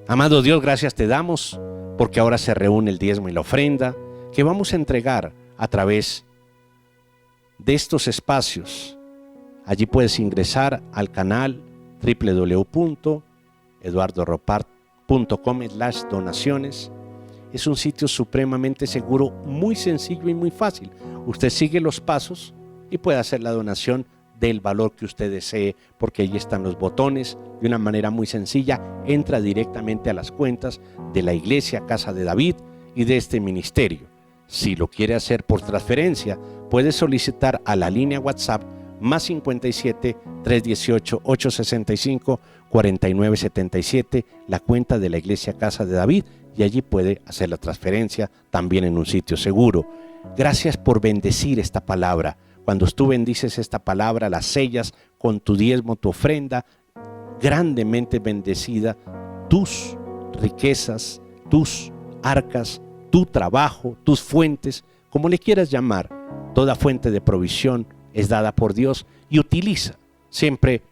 Speaker 4: Amado Dios, gracias te damos porque ahora se reúne el diezmo y la ofrenda que vamos a entregar a través de estos espacios. Allí puedes ingresar al canal www.eduardoropart.com/donaciones. Es un sitio supremamente seguro, muy sencillo y muy fácil. Usted sigue los pasos y puede hacer la donación del valor que usted desee, porque ahí están los botones. De una manera muy sencilla, entra directamente a las cuentas de la Iglesia Casa de David y de este ministerio. Si lo quiere hacer por transferencia, puede solicitar a la línea WhatsApp +57 318 865 4977, la cuenta de la Iglesia Casa de David, y allí puede hacer la transferencia también en un sitio seguro. Gracias por bendecir esta palabra. Cuando tú bendices esta palabra, la sellas con tu diezmo, tu ofrenda, grandemente bendecida, tus riquezas, tus arcas, tu trabajo, tus fuentes, como le quieras llamar, toda fuente de provisión es dada por Dios, y utiliza siempre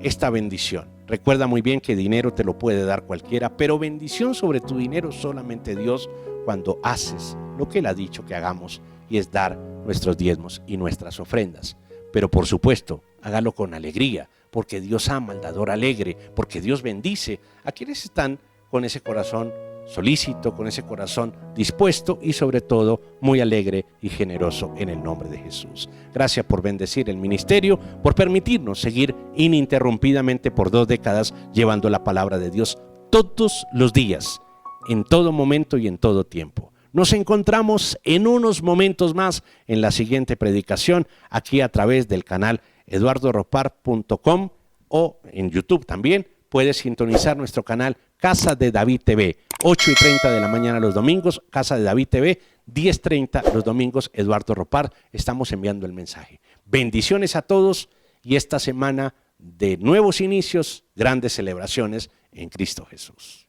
Speaker 4: esta bendición. Recuerda muy bien que dinero te lo puede dar cualquiera, pero bendición sobre tu dinero solamente Dios, cuando haces lo que Él ha dicho que hagamos, y es dar nuestros diezmos y nuestras ofrendas. Pero por supuesto, hágalo con alegría, porque Dios ama al dador alegre, porque Dios bendice a quienes están con ese corazón solícito, con ese corazón dispuesto y sobre todo muy alegre y generoso, en el nombre de Jesús. Gracias por bendecir el ministerio, por permitirnos seguir ininterrumpidamente por 2 décadas llevando la palabra de Dios todos los días, en todo momento y en todo tiempo. Nos encontramos en unos momentos más en la siguiente predicación, aquí a través del canal eduardoropart.com, o en YouTube también. Puedes sintonizar nuestro canal Casa de David TV, 8:30 de la mañana los domingos, Casa de David TV, 10:30 los domingos, Eduardo Ropart. Estamos enviando el mensaje. Bendiciones a todos, y esta semana de nuevos inicios, grandes celebraciones en Cristo Jesús.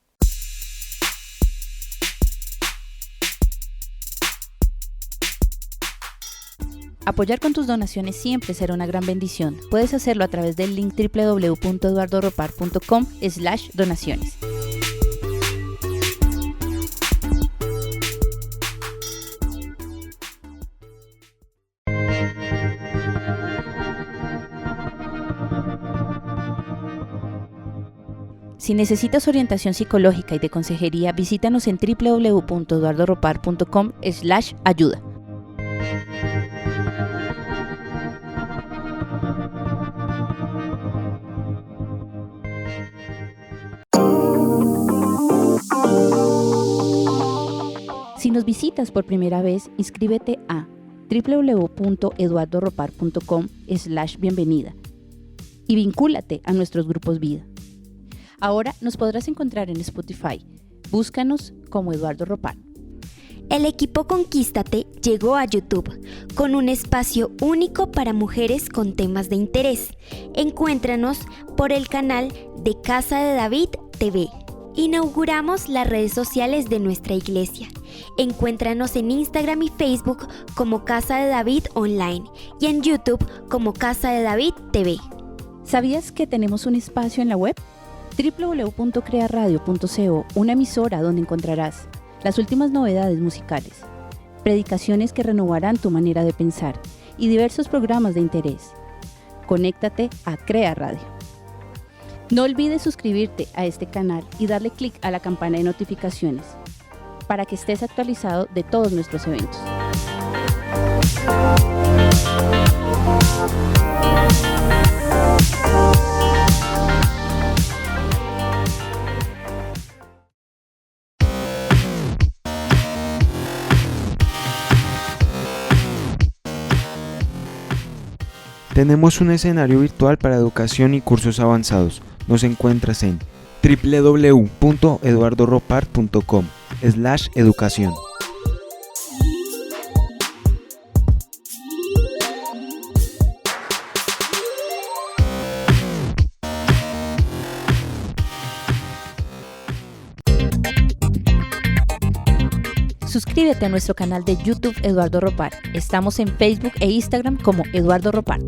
Speaker 1: Apoyar con tus donaciones siempre será una gran bendición. Puedes hacerlo a través del link www.eduardoropar.com/donaciones. Si necesitas orientación psicológica y de consejería, visítanos en www.eduardoropar.com/ayuda. Si nos visitas por primera vez, inscríbete a www.eduardoropar.com/bienvenida y vincúlate a nuestros grupos vida. Ahora nos podrás encontrar en Spotify. Búscanos como Eduardo Ropar.
Speaker 2: El equipo Conquístate llegó a YouTube con un espacio único para mujeres con temas de interés. Encuéntranos por el canal de Casa de David TV. Inauguramos las redes sociales de nuestra iglesia. Encuéntranos en Instagram y Facebook como Casa de David Online y en YouTube como Casa de David TV.
Speaker 1: ¿Sabías que tenemos un espacio en la web? www.crearadio.co, una emisora donde encontrarás las últimas novedades musicales, predicaciones que renovarán tu manera de pensar y diversos programas de interés. Conéctate a Crea Radio. No olvides suscribirte a este canal y darle clic a la campana de notificaciones para que estés actualizado de todos nuestros eventos.
Speaker 3: Tenemos un escenario virtual para educación y cursos avanzados. Nos encuentras en www.eduardoropar.com/educación.
Speaker 1: Suscríbete a nuestro canal de YouTube Eduardo Ropar. Estamos en Facebook e Instagram como Eduardo Ropar.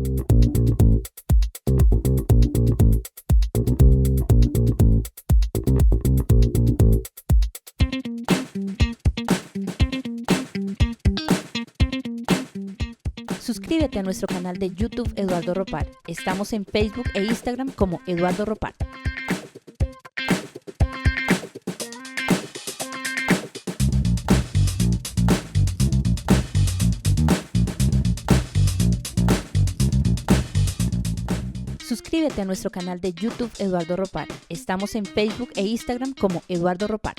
Speaker 1: Suscríbete a nuestro canal de YouTube Eduardo Ropar. Estamos en Facebook e Instagram como Eduardo Ropar. Suscríbete a nuestro canal de YouTube Eduardo Ropar. Estamos en Facebook e Instagram como Eduardo Ropar.